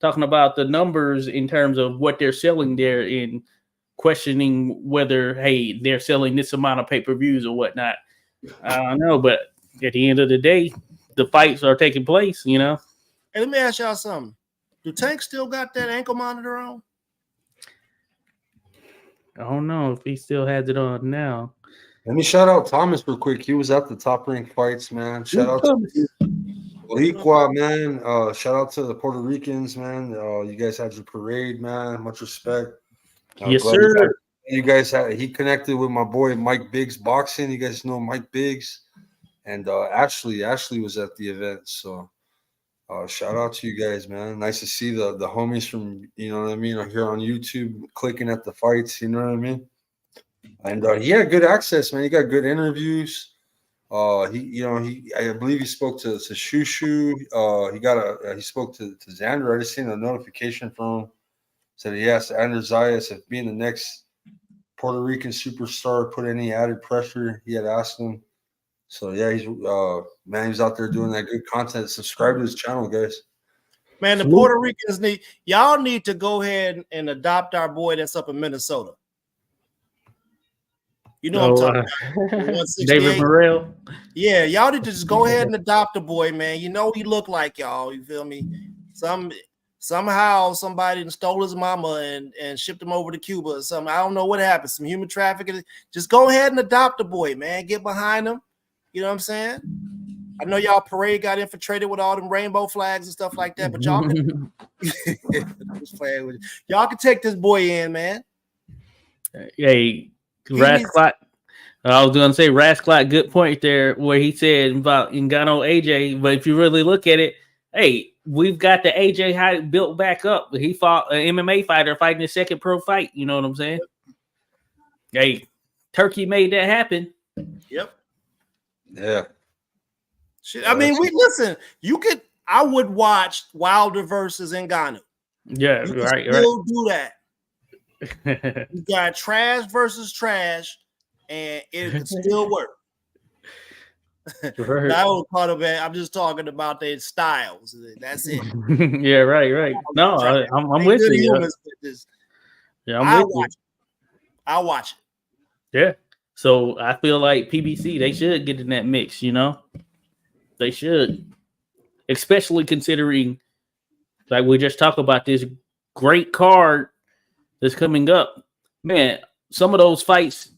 talking about the numbers in terms of what they're selling there, in questioning whether, hey, they're selling this amount of pay-per-views or whatnot. I don't know, but at the end of the day, the fights are taking place, you know. Hey, let me ask y'all something. Do Tank still got that ankle monitor on? I don't know if he still has it on now. Let me shout out Thomas real quick. He was at the Top Rank fights, man. Shout out to Boricua, man. Shout out to the Puerto Ricans, man. You guys had your parade, man. Much respect. Yes, Glad sir. You guys had. He connected with my boy Mike Biggs boxing. You guys know Mike Biggs, and Ashley was at the event. So shout out to you guys, man. Nice to see the homies from, you know what I mean, here on YouTube clicking at the fights. You know what I mean. And he had good access, man. He got good interviews. I believe he spoke to Shushu. He spoke to Xander. I just seen a notification from him. Said he asked Andrew Zayas if being the next Puerto Rican superstar put any added pressure. He had asked him. So yeah, he's out there doing that good content. Subscribe to his channel, guys. Man, the Puerto Ricans need to go ahead and adopt our boy that's up in Minnesota. You know what I'm talking about. David Morrell. Yeah, y'all need to just go ahead and adopt the boy, man. You know he look like y'all. You feel me? Somehow somebody stole his mama and shipped him over to Cuba or something. I don't know what happened. Some human trafficking. Just go ahead and adopt the boy, man. Get behind him. You know what I'm saying? I know y'all parade got infiltrated with all them rainbow flags and stuff like that, but y'all can y'all can take this boy in, man. Hey, Rasclot. I was gonna say Rasclot, good point there, where he said about Ngannou AJ. But if you really look at it, hey, we've got the AJ height built back up. He fought an MMA fighter fighting his second pro fight. You know what I'm saying? Hey, Turkey made that happen. Yep. Yeah. Shit. I mean, listen. I would watch Wilder versus Ngannou. Yeah, You right. still do that. You got trash versus trash, and it can still work. I don't call it bad. I'm just talking about their styles. That's it. Yeah, right. No, I'm with you. Yeah, I'm with you. I'll watch it. Yeah. So I feel like PBC, they should get in that mix, you know? They should. Especially considering, like we just talked about, this great card that's coming up. Man, some of those fights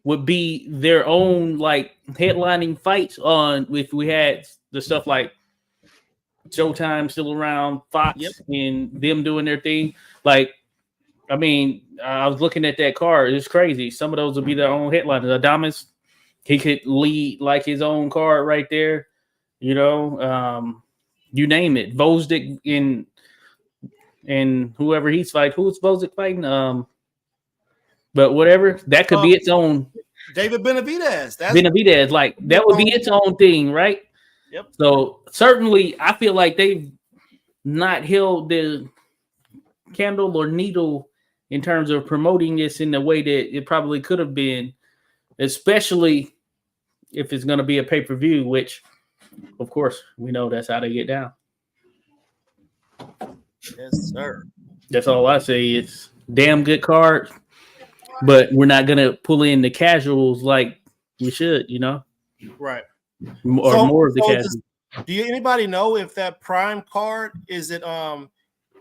would be their own, like, headlining fights on if we had the stuff like Showtime still around, Fox, and them doing their thing. Like, I mean, I was looking at that card. It's crazy. Some of those will be their own headliners. Adames He could lead like his own card right there. You know, you name it. Vosdick and whoever he's fighting. Who's Vosdick fighting? But whatever, that could be its own. David Benavidez. Benavidez, like that would be its own thing, right? Yep. So certainly, I feel like they've not held the candle or needle in terms of promoting this in the way that it probably could have been, especially if it's going to be a pay-per-view, which, of course, we know that's how they get down. Yes, sir. That's all I say. It's damn good card, but we're not going to pull in the casuals like we should, you know? Right. Or So- more of the so casuals. Do anybody know if that Prime card is it?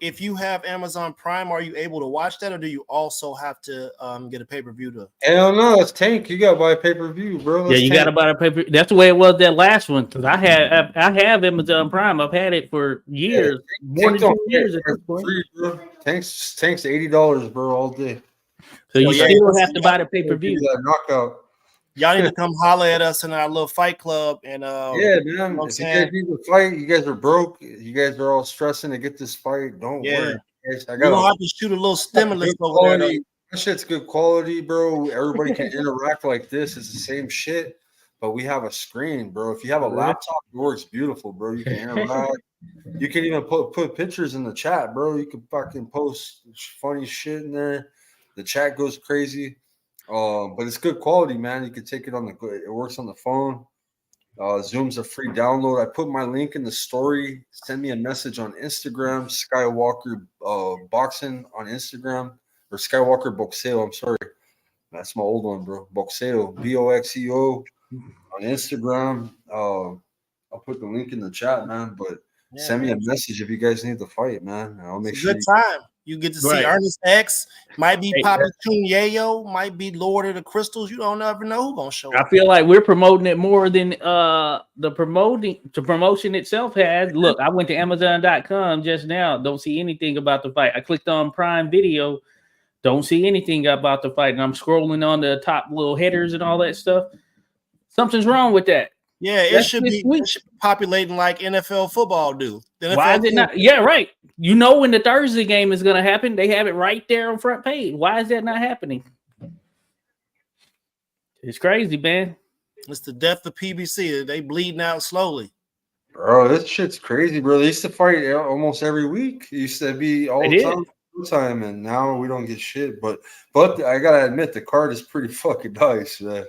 If you have Amazon Prime, are you able to watch that, or do you also have to get a pay-per-view to? Hell no, it's Tank. You gotta buy a pay-per-view, bro. Yeah, That's you Tank. got to buy a paper. That's the way it was that last one. Because I have Amazon Prime. I've had it for years, more than Tank 2 don't years get at this point. free, bro. Tank's $80, bro, all day. So you Oh, yeah. still have to buy the pay-per-view. That knockout. Y'all need to come holler at us in our little fight club, and Yeah, man. what I'm If you saying? guys need to fight, you guys are broke. You guys are all stressing to get this fight. Don't Yeah. worry. Guys. I we're gonna got have to shoot a little stimulus good over there. quality. That shit's good quality, bro. Everybody can interact like this. It's the same shit, but we have a screen, bro. If you have a Really? laptop, it works beautiful, bro. You can interact. You can even put pictures in the chat, bro. You can fucking post funny shit in there. The chat goes crazy. But it's good quality, man. You can take it on it works on the phone. Zoom's a free download. I put my link in the story. Send me a message on Instagram, Skywalker Boxing on Instagram, or Skywalker Boxeo. I'm sorry. That's my old one, bro. Boxeo, Boxeo on Instagram. I'll put the link in the chat, man. But Yeah, send me a man. message if you guys need to fight, man. I'll make It's a sure. good time. You get to see Right. Ernest X, might be Hey, Papi Chunyayo, might be Lord of the Crystals. You don't ever know who's gonna show up. I feel like we're promoting it more than the promotion itself has. Look, I went to Amazon.com just now. Don't see anything about the fight. I clicked on Prime Video. Don't see anything about the fight. And I'm scrolling on the top little headers and all that stuff. Something's wrong with that. Yeah, it That's should this be week. it should be populating like NFL football do. The Why NFL is it not? Yeah, right. You know when the Thursday game is going to happen. They have it right there on front page. Why is that not happening? It's crazy, man. It's the death of PBC. They bleeding out slowly. Bro, this shit's crazy, bro. They used to fight almost every week. It used to be all They the did. time, and now we don't get shit. But I gotta admit, the card is pretty fucking nice, man.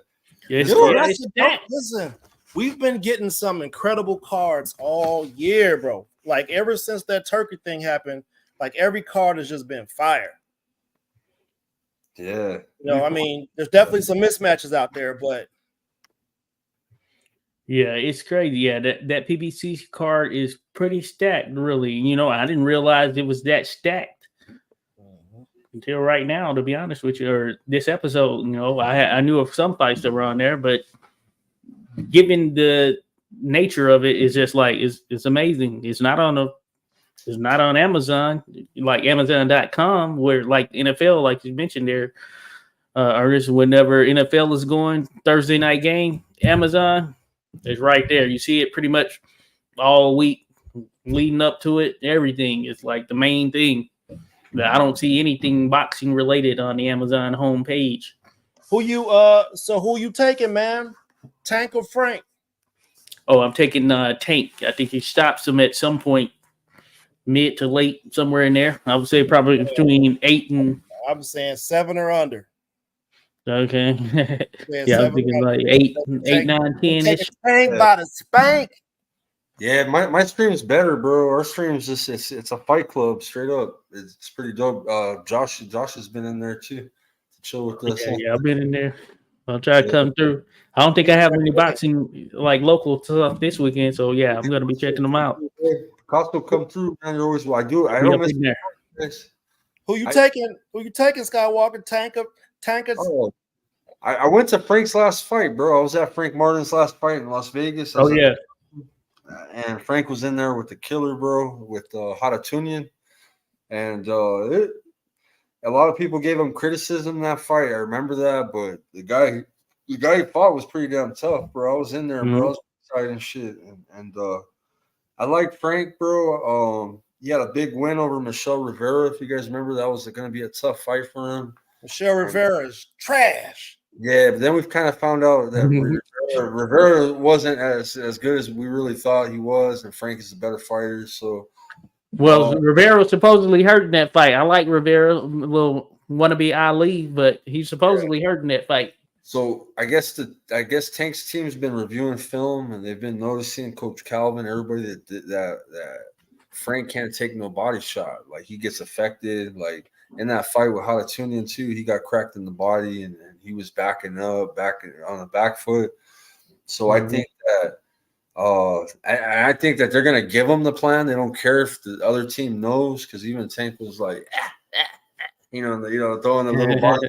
It's, Dude, yeah, that's it's the that. listen, we've been getting some incredible cards all year, bro. Like ever since that Turkey thing happened, like every card has just been fire. Yeah. You know, I mean, there's definitely some mismatches out there, but Yeah, it's crazy. Yeah, that PBC card is pretty stacked, really. You know, I didn't realize it was that stacked until right now, to be honest with you, or this episode. You know, I knew of some fights that were on there, but given the nature of it, it's just like it's amazing. It's not on Amazon, like Amazon.com, where like NFL, like you mentioned there, or just whenever NFL is going Thursday night game, Amazon. It's right there. You see it pretty much all week leading up to it. Everything is like the main thing. I don't see anything boxing related on the Amazon homepage. who you taking, man? Tank or Frank? Oh, I'm taking Tank. I think he stops him at some point, mid to late, somewhere in there. I would say probably between 8 and I'm saying 7 or under. okay. Saying Yeah, I'm 7 thinking or like under. 8, 9, 10 Take ish. a Tank by the spank. Yeah, my stream's better, bro. Our stream's just it's a fight club, straight up. It's pretty dope. Josh has been in there too to chill with us. Yeah, I've been in there. I'll try to come through. I don't think I have any boxing like local stuff this weekend, so yeah, I'm gonna be checking them out. Costco come through, man. You're always I Be don't up miss in there. this. Who you taking, Skywalker? Tanker? Oh, I went to Frank's last fight, bro. I was at Frank Martin's last fight in Las Vegas. I Oh was at- yeah, and Frank was in there with the killer, bro, with Haratunian. And a lot of people gave him criticism in that fight. I remember that, but the guy, the guy he fought was pretty damn tough, bro. I was in there, bro. I Mhm. was excited and shit. And I like Frank, bro. He had a big win over Michelle Rivera. If you guys remember, that was going to be a tough fight for him. Michelle Rivera is trash. Yeah, but then we've kind of found out that Rivera wasn't as good as we really thought he was, and Frank is a better fighter. So, Well, Rivera was supposedly hurt in that fight. I like Rivera, a little wannabe Ali, but he's supposedly hurt in that fight. so I guess Tank's team's been reviewing film, and they've been noticing Coach Calvin, everybody that Frank can't take no body shot. Like he gets affected. Like in that fight with Halatunian too, he got cracked in the body, and he was backing up, back on the back foot. So I think that I think that they're gonna give him the plan. They don't care if the other team knows, because even Tank was like, throwing a little body,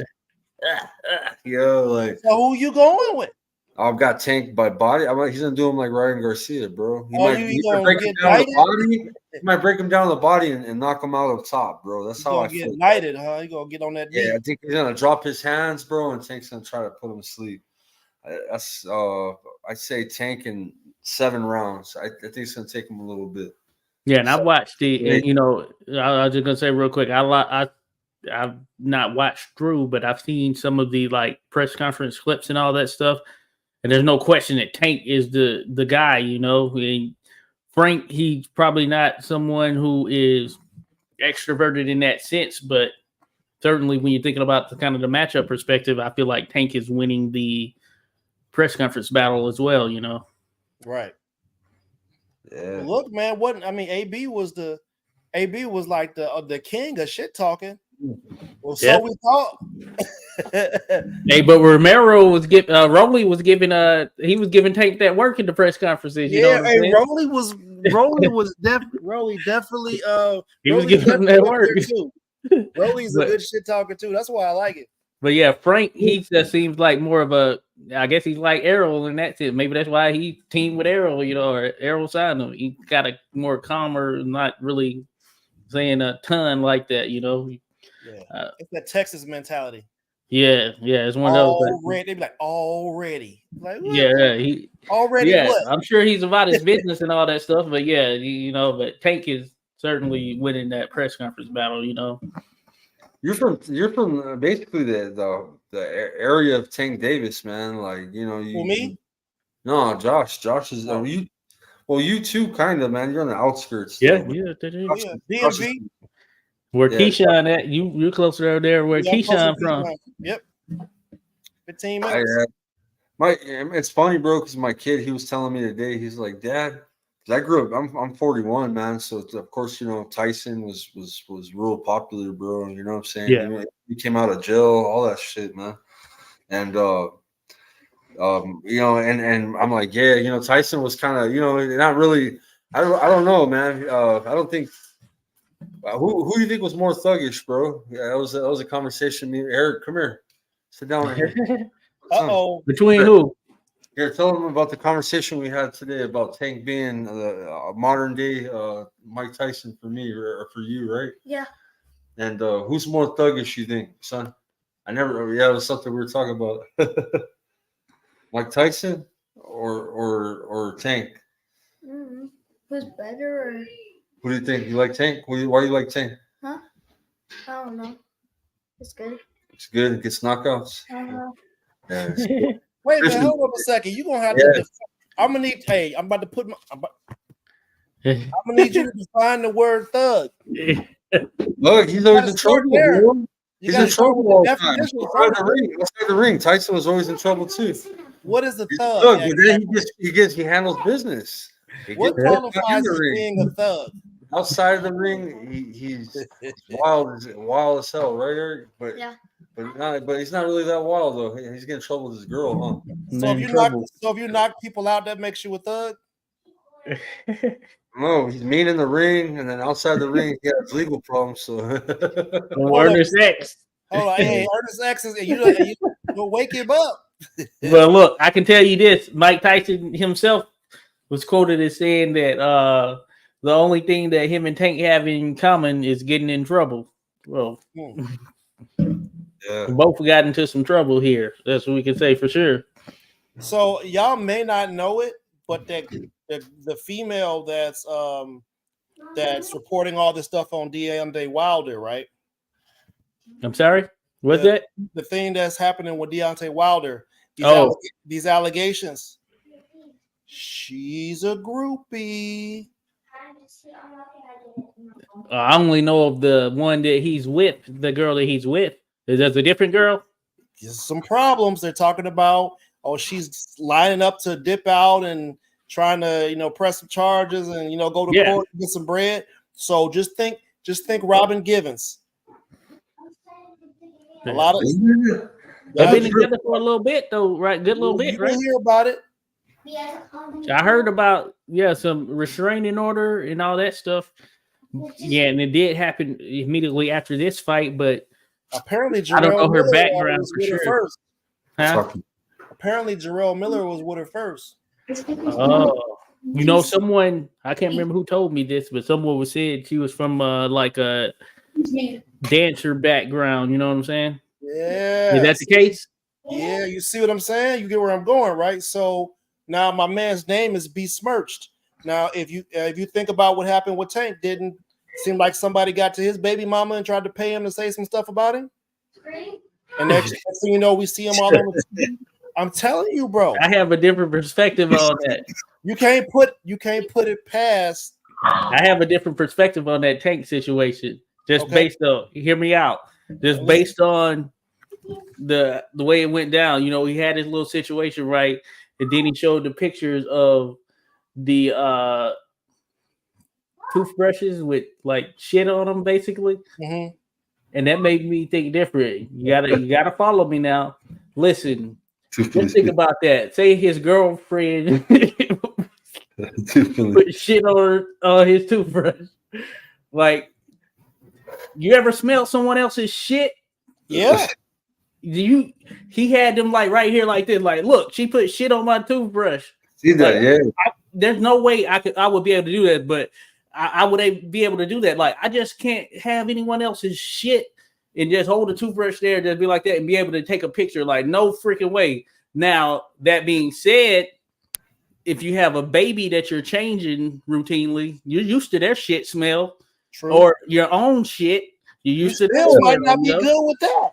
like. So who you going with? I've got Tank by body. He's gonna do him like Ryan Garcia, bro. He Oh, might, you he gonna might break him get down the knighted? body. He might break him down the body and knock him out up top, bro. That's You how I gonna get feel. knighted, huh? You gonna get on that knee? Yeah, I think he's gonna drop his hands, bro, and Tank's gonna try to put him to sleep. I'd say Tank in 7 rounds. I think it's gonna take him a little bit. Yeah, and I watched the. And, I was just gonna say real quick. I've not watched through, but I've seen some of the like press conference clips and all that stuff. And there's no question that Tank is the guy. And Frank, he's probably not someone who is extroverted in that sense, but certainly when you're thinking about the kind of the matchup perspective, I feel like Tank is winning the press conference battle as well. Right. Yeah. Look, man, AB was like the king of shit talking. Well, so Yeah. we thought. Hey, but Romero was giving Rolly was giving Tank that work in the press conferences. You know what I'm saying? Rolly definitely He was Rolly giving him definitely that up work. there too. Rolly's a But- good shit talker too. That's why I like it. But yeah, Frank, he just seems like more of a. I guess he's like Errol in that sense. Maybe that's why he teamed with Errol, or Errol signed him. He got a more calmer, not really saying a ton like that. Yeah, it's that Texas mentality. Yeah, it's one of those. Already, they be like already, like what? He Already what? I'm sure he's about his business and all that stuff. But yeah, but Tank is certainly winning that press conference battle. You're from basically the area of Tank Davis, man. Like Who, me? No, Josh. Josh is you. Well, you too, kind of, man. You're on the outskirts. Yeah, still, yeah. Yeah, DMV. Where Yeah. Keyshawn at? You're closer over there. Where Yeah, I'm close Keyshawn to from? Keyshawn. Yep. 15 minutes. It's funny, bro, because my kid, he was telling me today, he's like, Dad, 'cause I grew up, I'm 41, man. So of course, Tyson was real popular, bro. You know what I'm saying? Yeah. He came out of jail, all that shit, man. And and I'm like, yeah, Tyson was kind of, not really. I don't know, man. I don't think. Who do you think was more thuggish, bro? Yeah, that was a conversation. Eric, come here, sit down here. Uh-oh. Between who? Here, tell them about the conversation we had today about Tank being a modern day Mike Tyson for me or for you, right? Yeah. And who's more thuggish, you think, son? It was something we were talking about. Mike Tyson or Tank? Who's better? Or Who do you think? You like Tank? Why do you like Tank? I don't know. It's good. It's good. It gets knockouts. Uh-huh. Yeah, it's good. Wait, Listen. man, hold up a second. You're gonna have Yeah. to I'm gonna need I'm about to put I'm gonna need you to define the word thug. Look, he's always gotta in start trouble. there. Bro. You He's gotta in start trouble with all the the time. definition Outside first. the ring. Tyson was always in trouble too. What is a thug? Look, Yeah, but then he handles business. what Not in qualifies the as ring. being a thug? Outside of the ring, he's wild as hell, right, Eric? But Yeah. but he's not really that wild though. He's getting in trouble with his girl, huh? So if you knock people out, that makes you a thug? No, he's mean in the ring, and then outside the ring, he has legal problems. So Ernest X. Hold on, hey, Ernest X is you will wake him up. Well, look, I can tell you this: Mike Tyson himself was quoted as saying that the only thing that him and Tank have in common is getting in trouble. Well, yeah, Yeah. Both got into some trouble here. That's what we can say for sure. So y'all may not know it, but the female that's reporting all this stuff on Deontay Wilder, right? I'm sorry. What's The- that? The thing that's happening with Deontay Wilder, Oh. these allegations. She's a groupie. I only know of the one that he's with, the girl that he's with. Is that a different girl? There's some problems. They're talking about, oh, she's lining up to dip out and trying to, press some charges and go to Yeah. court and get some bread. So just think Robin Givens. A lot of They've been you together for a little bit though, right? Good little bit, right? didn't hear about it. I heard about some restraining order and all that stuff. Yeah, and it did happen immediately after this fight, but Apparently, I don't know Jarrell her Miller background was for with her sure. first. huh? Apparently, Jarrell Miller was with her first. Oh, someone I can't remember who told me this, but someone was said she was from like a dancer background. You know what I'm saying? Yeah. Is that the case? Yeah, you see what I'm saying? You get where I'm going, right? So now my man's name is besmirched. Now, if you think about what happened with Tank, didn't seem like somebody got to his baby mama and tried to pay him to say some stuff about him? And next thing you know, we see him all on the TV. I'm telling you, bro. I have a different perspective on that. You can't put it past. I have a different perspective on that Tank situation. Just Okay. based on, hear me out. Just based on the way it went down. He had his little situation, right? And then he showed the pictures of the toothbrushes with like shit on them, basically. Mhm. And that made me think different. You gotta follow me now. Listen, just think about that. Say his girlfriend put shit on his toothbrush. Like, you ever smell someone else's shit? Yeah. He had them like right here like this. Like, look, she put shit on my toothbrush. See that? Like, Yeah. There's no way I would be able to do that, but I would be able to do that. Like, I just can't have anyone else's shit and just hold a toothbrush there, just be like that, and be able to take a picture. Like, no freaking way. Now, that being said, if you have a baby that you're changing routinely, you're used to their shit smell. True. Or your own shit. You're used to Still that. might not be good with that.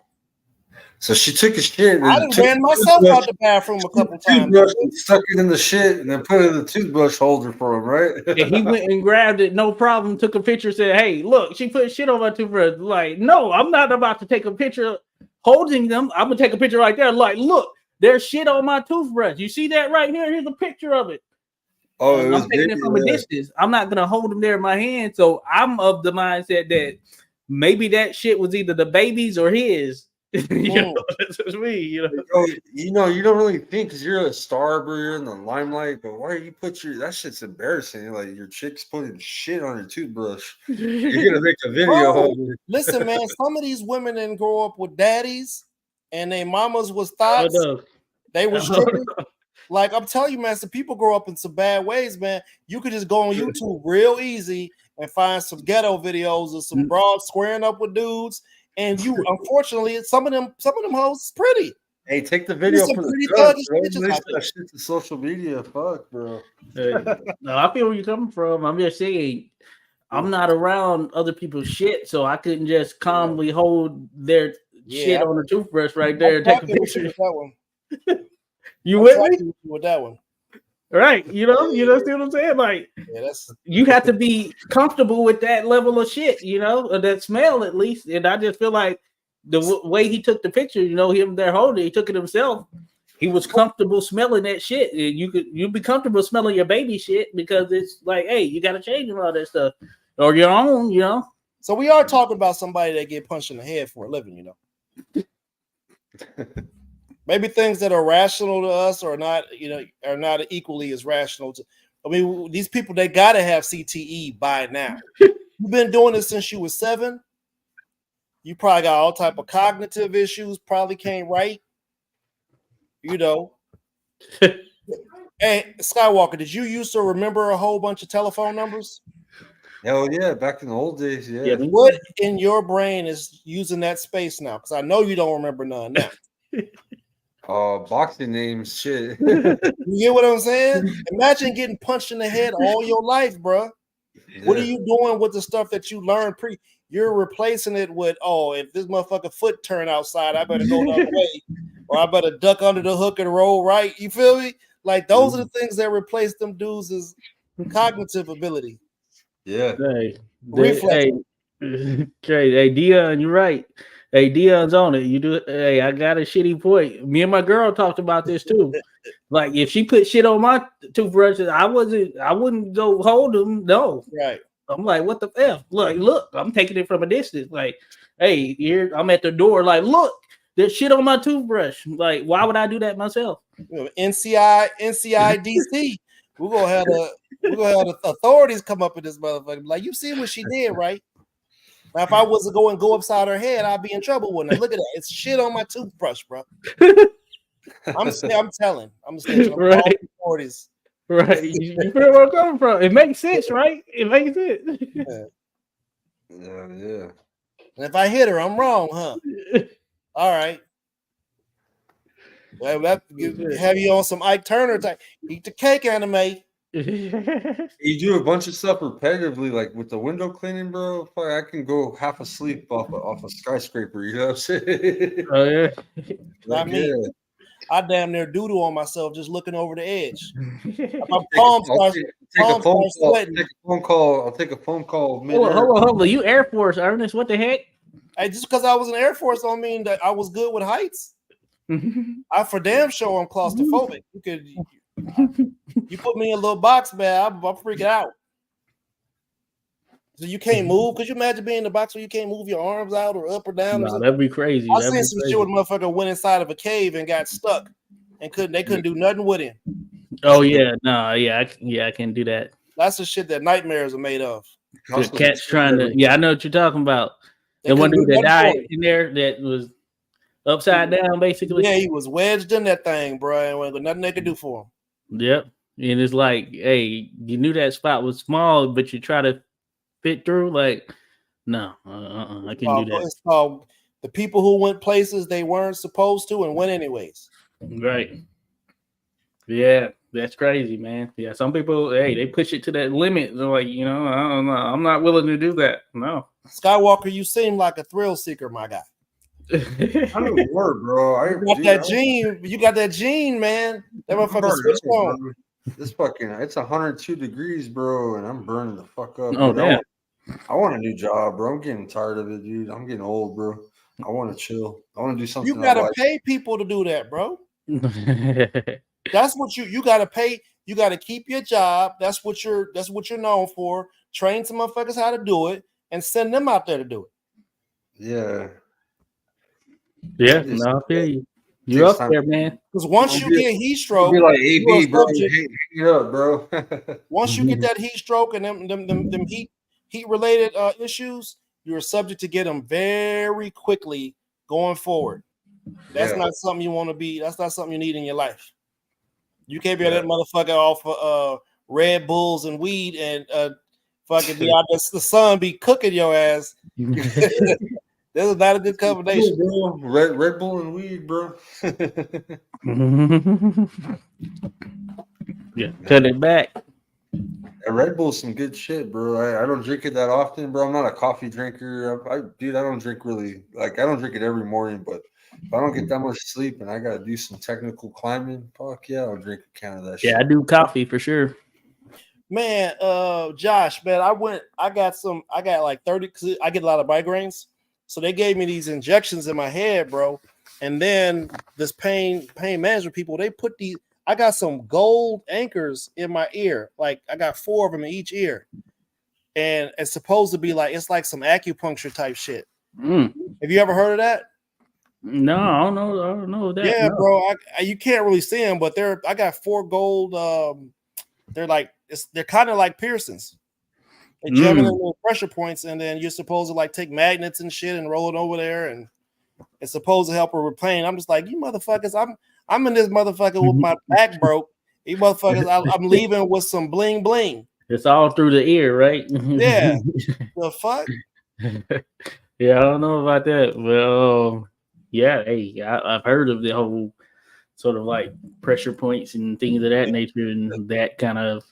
So she took a shit. I done ran myself out the bathroom a couple times. Toothbrush and stuck it in the shit and then put it in the toothbrush holder for him, right? And he went and grabbed it, no problem, took a picture, said, hey, look, she put shit on my toothbrush. Like, no, I'm not about to take a picture holding them. I'm going to take a picture right there. Like, look, there's shit on my toothbrush. You see that right here? Here's a picture of it. Oh, it was I'm taking it from a distance. I'm not going to hold them there in my hand. So I'm of the mindset that maybe that shit was either the baby's or his. That's just me. You don't really think because you're a star, bro, you're in the limelight. But why you put that shit's embarrassing. Like your chick's putting shit on your toothbrush. You're gonna make a video. Bro, listen, man. Some of these women didn't grow up with daddies, and their mamas was thoughts. They were stripping. Like, I'm telling you, man, some people grow up in some bad ways, man. You could just go on YouTube real easy and find some ghetto videos of some broads squaring up with dudes. And you, unfortunately, some of them hoes is pretty. Hey, take the video Some for pretty the judge, thuggish bro. bitches Release out there. that shit to social media. Fuck, bro. No, I feel where you're coming from. I'm just saying, I'm not around other people's shit, so I couldn't just calmly hold their shit on the toothbrush right there and take a picture. With that one. You with me? With that one. Right. You know see what I'm saying? Like, you have to be comfortable with that level of shit, or that smell at least. And I just feel like the way he took the picture, him there holding, he took it himself. He was comfortable smelling that shit. And you'd be comfortable smelling your baby shit because it's like, hey, you got to change all that stuff or your own, So we are talking about somebody that get punched in the head for a living, Maybe things that are rational to us are not equally as rational to. I mean, these people, they gotta have CTE by now. You've been doing this since you was 7. You probably got all type of cognitive issues. Probably can't write. Hey, Skywalker, did you used to remember a whole bunch of telephone numbers? Hell yeah, back in the old days, yeah. Yeah, What in your brain is using that space now? Because I know you don't remember none now. Boxing names, shit. You get what I'm saying? Imagine getting punched in the head all your life, bro. What are Yeah. you doing with the stuff that you learned You're replacing it with, oh, if this motherfucker foot turn outside, I better go the other way, or I better duck under the hook and roll right. You feel me? Like those are the things that replace them dudes' is cognitive ability. Yeah. Hey, Reflex. hey, hey, Dion, you're right. Hey, Dion's on it. You do. Hey, I got a shitty point. Me and my girl talked about this too. Like, if she put shit on my toothbrushes, I wouldn't go hold them. No, Right. I'm like, what the f? Look, I'm taking it from a distance. Like, hey, here I'm at the door. Like, look, there's shit on my toothbrush. Like, why would I do that myself? You know, NCIDC. We're gonna have the authorities come up in this motherfucker. Like, you see what she did, right? Now, if I was to go upside her head, I'd be in trouble with her. Look at that. It's shit on my toothbrush, bro. I'm telling. I'm snitching. Right. All the authorities. Right. You feel where I'm coming from? It makes sense, right? It makes sense. Yeah. And if I hit her, I'm wrong, huh? All right. Well, have you on some Ike Turner type. Eat the cake anime. You do a bunch of stuff repetitively, like with the window cleaning, bro. Fuck, I can go half asleep off a skyscraper. You know what I'm saying? Oh yeah. Not me. I damn near doodle on myself just looking over the edge. My I'll palm take a phone starts call. sweating. I'll take a phone call. Hold on. You Air Force, Ernest? What the heck? Hey, just because I was in the Air Force don't mean that I was good with heights. I for damn sure I'm claustrophobic. You put me in a little box, man, I'm freaking out. So you can't move. Could you imagine being in the box where you can't move your arms out or up or down? No, that'd be crazy. I seen some shit where the motherfucker went inside of a cave and got stuck and they couldn't do nothing with him. Oh yeah, no, yeah, I can't do that. That's the shit that nightmares are made of. The cat's trying to. Yeah, I know what you're talking about. The one dude that died in there that was upside down, basically. Yeah, he was wedged in that thing, bro. And wasn't nothing they could do for him. Yep. And it's like, hey, you knew that spot was small, but you try to fit through. Like, no, I can't do that. It's called the people who went places they weren't supposed to and went anyways. Right. Yeah, that's crazy, man. Yeah, some people, hey, they push it to that limit. They're like, I don't know. I'm not willing to do that. No. Swalker, you seem like a thrill seeker, my guy. I don't work, bro. You got that gene, man. That motherfucker switched on. It's 102 degrees, bro, and I'm burning the fuck up. Oh, damn. I want a new job, bro. I'm getting tired of it, dude. I'm getting old, bro. I want to chill. I want to do something. You gotta pay people to do that, bro. That's what you gotta pay. You gotta keep your job. That's what you're known for. Train some motherfuckers how to do it and send them out there to do it. Yeah. Yeah, no, I feel you. You're up there, man. Because once you get heat stroke, be like AB, bro. Hang it up, bro. Once you get that heat stroke and them heat related issues, you're subject to get them very quickly going forward. That's not something you want to be. That's not something you need in your life. You can't be that motherfucker off of Red Bulls and weed and fucking be out there, the sun be cooking your ass. This is not a good combination. Cool, bro. Red Bull and weed, bro. Yeah, cut it back. Red Bull's some good shit, bro. I don't drink it that often, bro. I'm not a coffee drinker. I don't drink really. Like, I don't drink it every morning, but if I don't get that much sleep and I gotta do some technical climbing, fuck yeah, I'll drink a can of that shit. Yeah, I do coffee for sure. Man, Josh, man, I got like 30, because I get a lot of migraines. So they gave me these injections in my head, bro. And then this pain management people, they put I got some gold anchors in my ear. Like, I got 4 of them in each ear. And it's supposed to be like, it's like some acupuncture type shit. Have you ever heard of that? No, I don't know that. Yeah, no. bro. You can't really see them, but I got 4 gold. They're kind of like piercings. They jam in little pressure points, and then you're supposed to like take magnets and shit and roll it over there, and it's supposed to help her with pain. I'm just like, you motherfuckers, I'm in this motherfucker with my back broke. You motherfuckers, I'm leaving with some bling bling. It's all through the ear, right? Yeah. The fuck? Yeah, I don't know about that. Well, yeah, hey, I've heard of the whole sort of like pressure points and things of that nature, and that kind of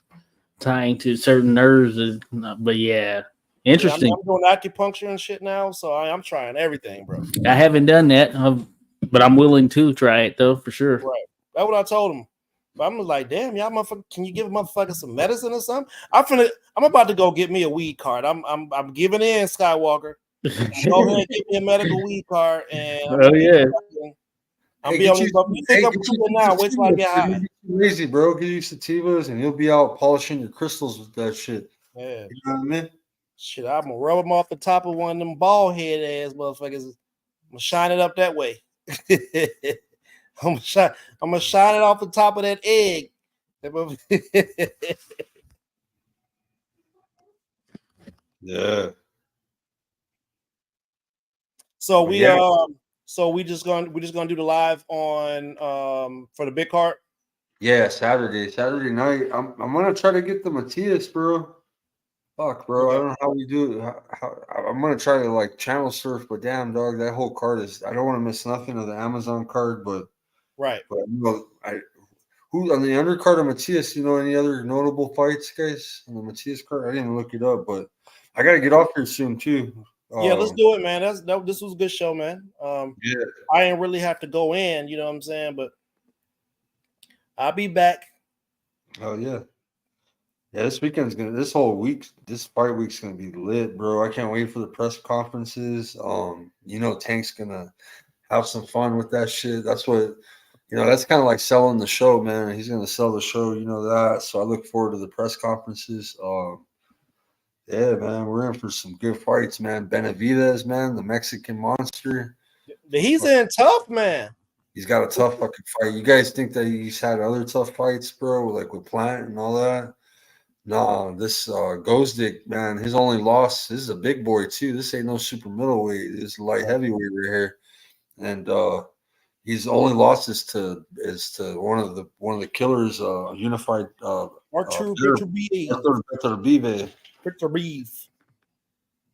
tying to certain nerves. But yeah, Yeah, interesting. I'm doing acupuncture and shit now, so I'm trying everything, bro. I haven't done that, but I'm willing to try it though for sure. Right. That's what I told him. But I'm like, damn, y'all motherfucker, can you give a motherfucker some medicine or something? I'm about to go get me a weed card. I'm giving in, Skywalker. Go ahead and get me a medical weed card, and Oh yeah, I'm Hey, be get on you- this. You think hey, I'm get you doing now? Wait till I get sativas, high. man. Get you lazy, bro. Get you sativas, and you'll be out polishing your crystals with that shit. Yeah. You know what I mean? Shit, I'm gonna rub them off the top of one of them bald head ass motherfuckers. I'm gonna shine it up that way. I'm gonna shine it off the top of that egg. Yeah. So But we yeah. we're just gonna do the live on for the big card. Yeah, Saturday night. I'm gonna try to get the Matias, bro. Fuck, bro. I don't know how we do it. I'm gonna try to like channel surf, but damn, dog, that whole card is. I don't want to miss nothing of the Amazon card, but Right. you know, who on the undercard of Matias? You know any other notable fights, guys, on the Matias card? I didn't even look it up, but I gotta get off here soon too. Yeah, let's do it, man. This was a good show, man. Yeah. I didn't really have to go in, you know what I'm saying, but I'll be back. Oh yeah. Yeah, this whole week, this fight week's gonna be lit, bro. I can't wait for the press conferences. You know, Tank's gonna have some fun with that shit. That's what that's kind of like selling the show, man. He's gonna sell the show, you know that. So I look forward to the press conferences. Yeah, man, we're in for some good fights, man. Benavidez, man, the Mexican monster. He's in tough, man. He's got a tough fucking fight. You guys think that he's had other tough fights, bro, like with Plant and all that? No, this Gosdick, man, his only loss. This is a big boy too. This ain't no super middleweight. This is light heavyweight right here, and his only loss is to one of the killers, Unified Artur Beterbiev.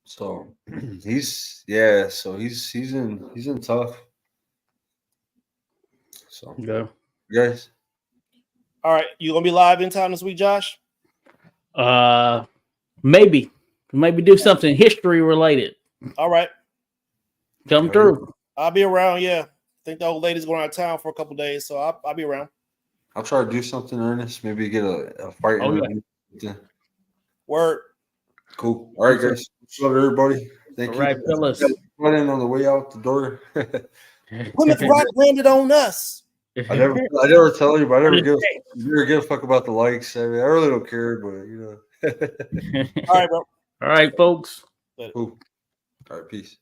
So he's in tough. So yeah. guys, All right, you gonna be live in time this week, Josh? Maybe do something history related. All right, Come through. I'll be around. Yeah, I think the old lady's going out of town for a couple days, so I'll be around. I'll try to do something, Ernest. Maybe get a fight. Oh, yeah. Word. Cool. All right, guys. Love everybody. Thank All you. right, fellas. Running on the way out the door. Plymouth Rock landed on us. I never tell you, but I never give a fuck about the likes. I mean, I really don't care, but All right, bro. All right, folks. Cool. All right, peace.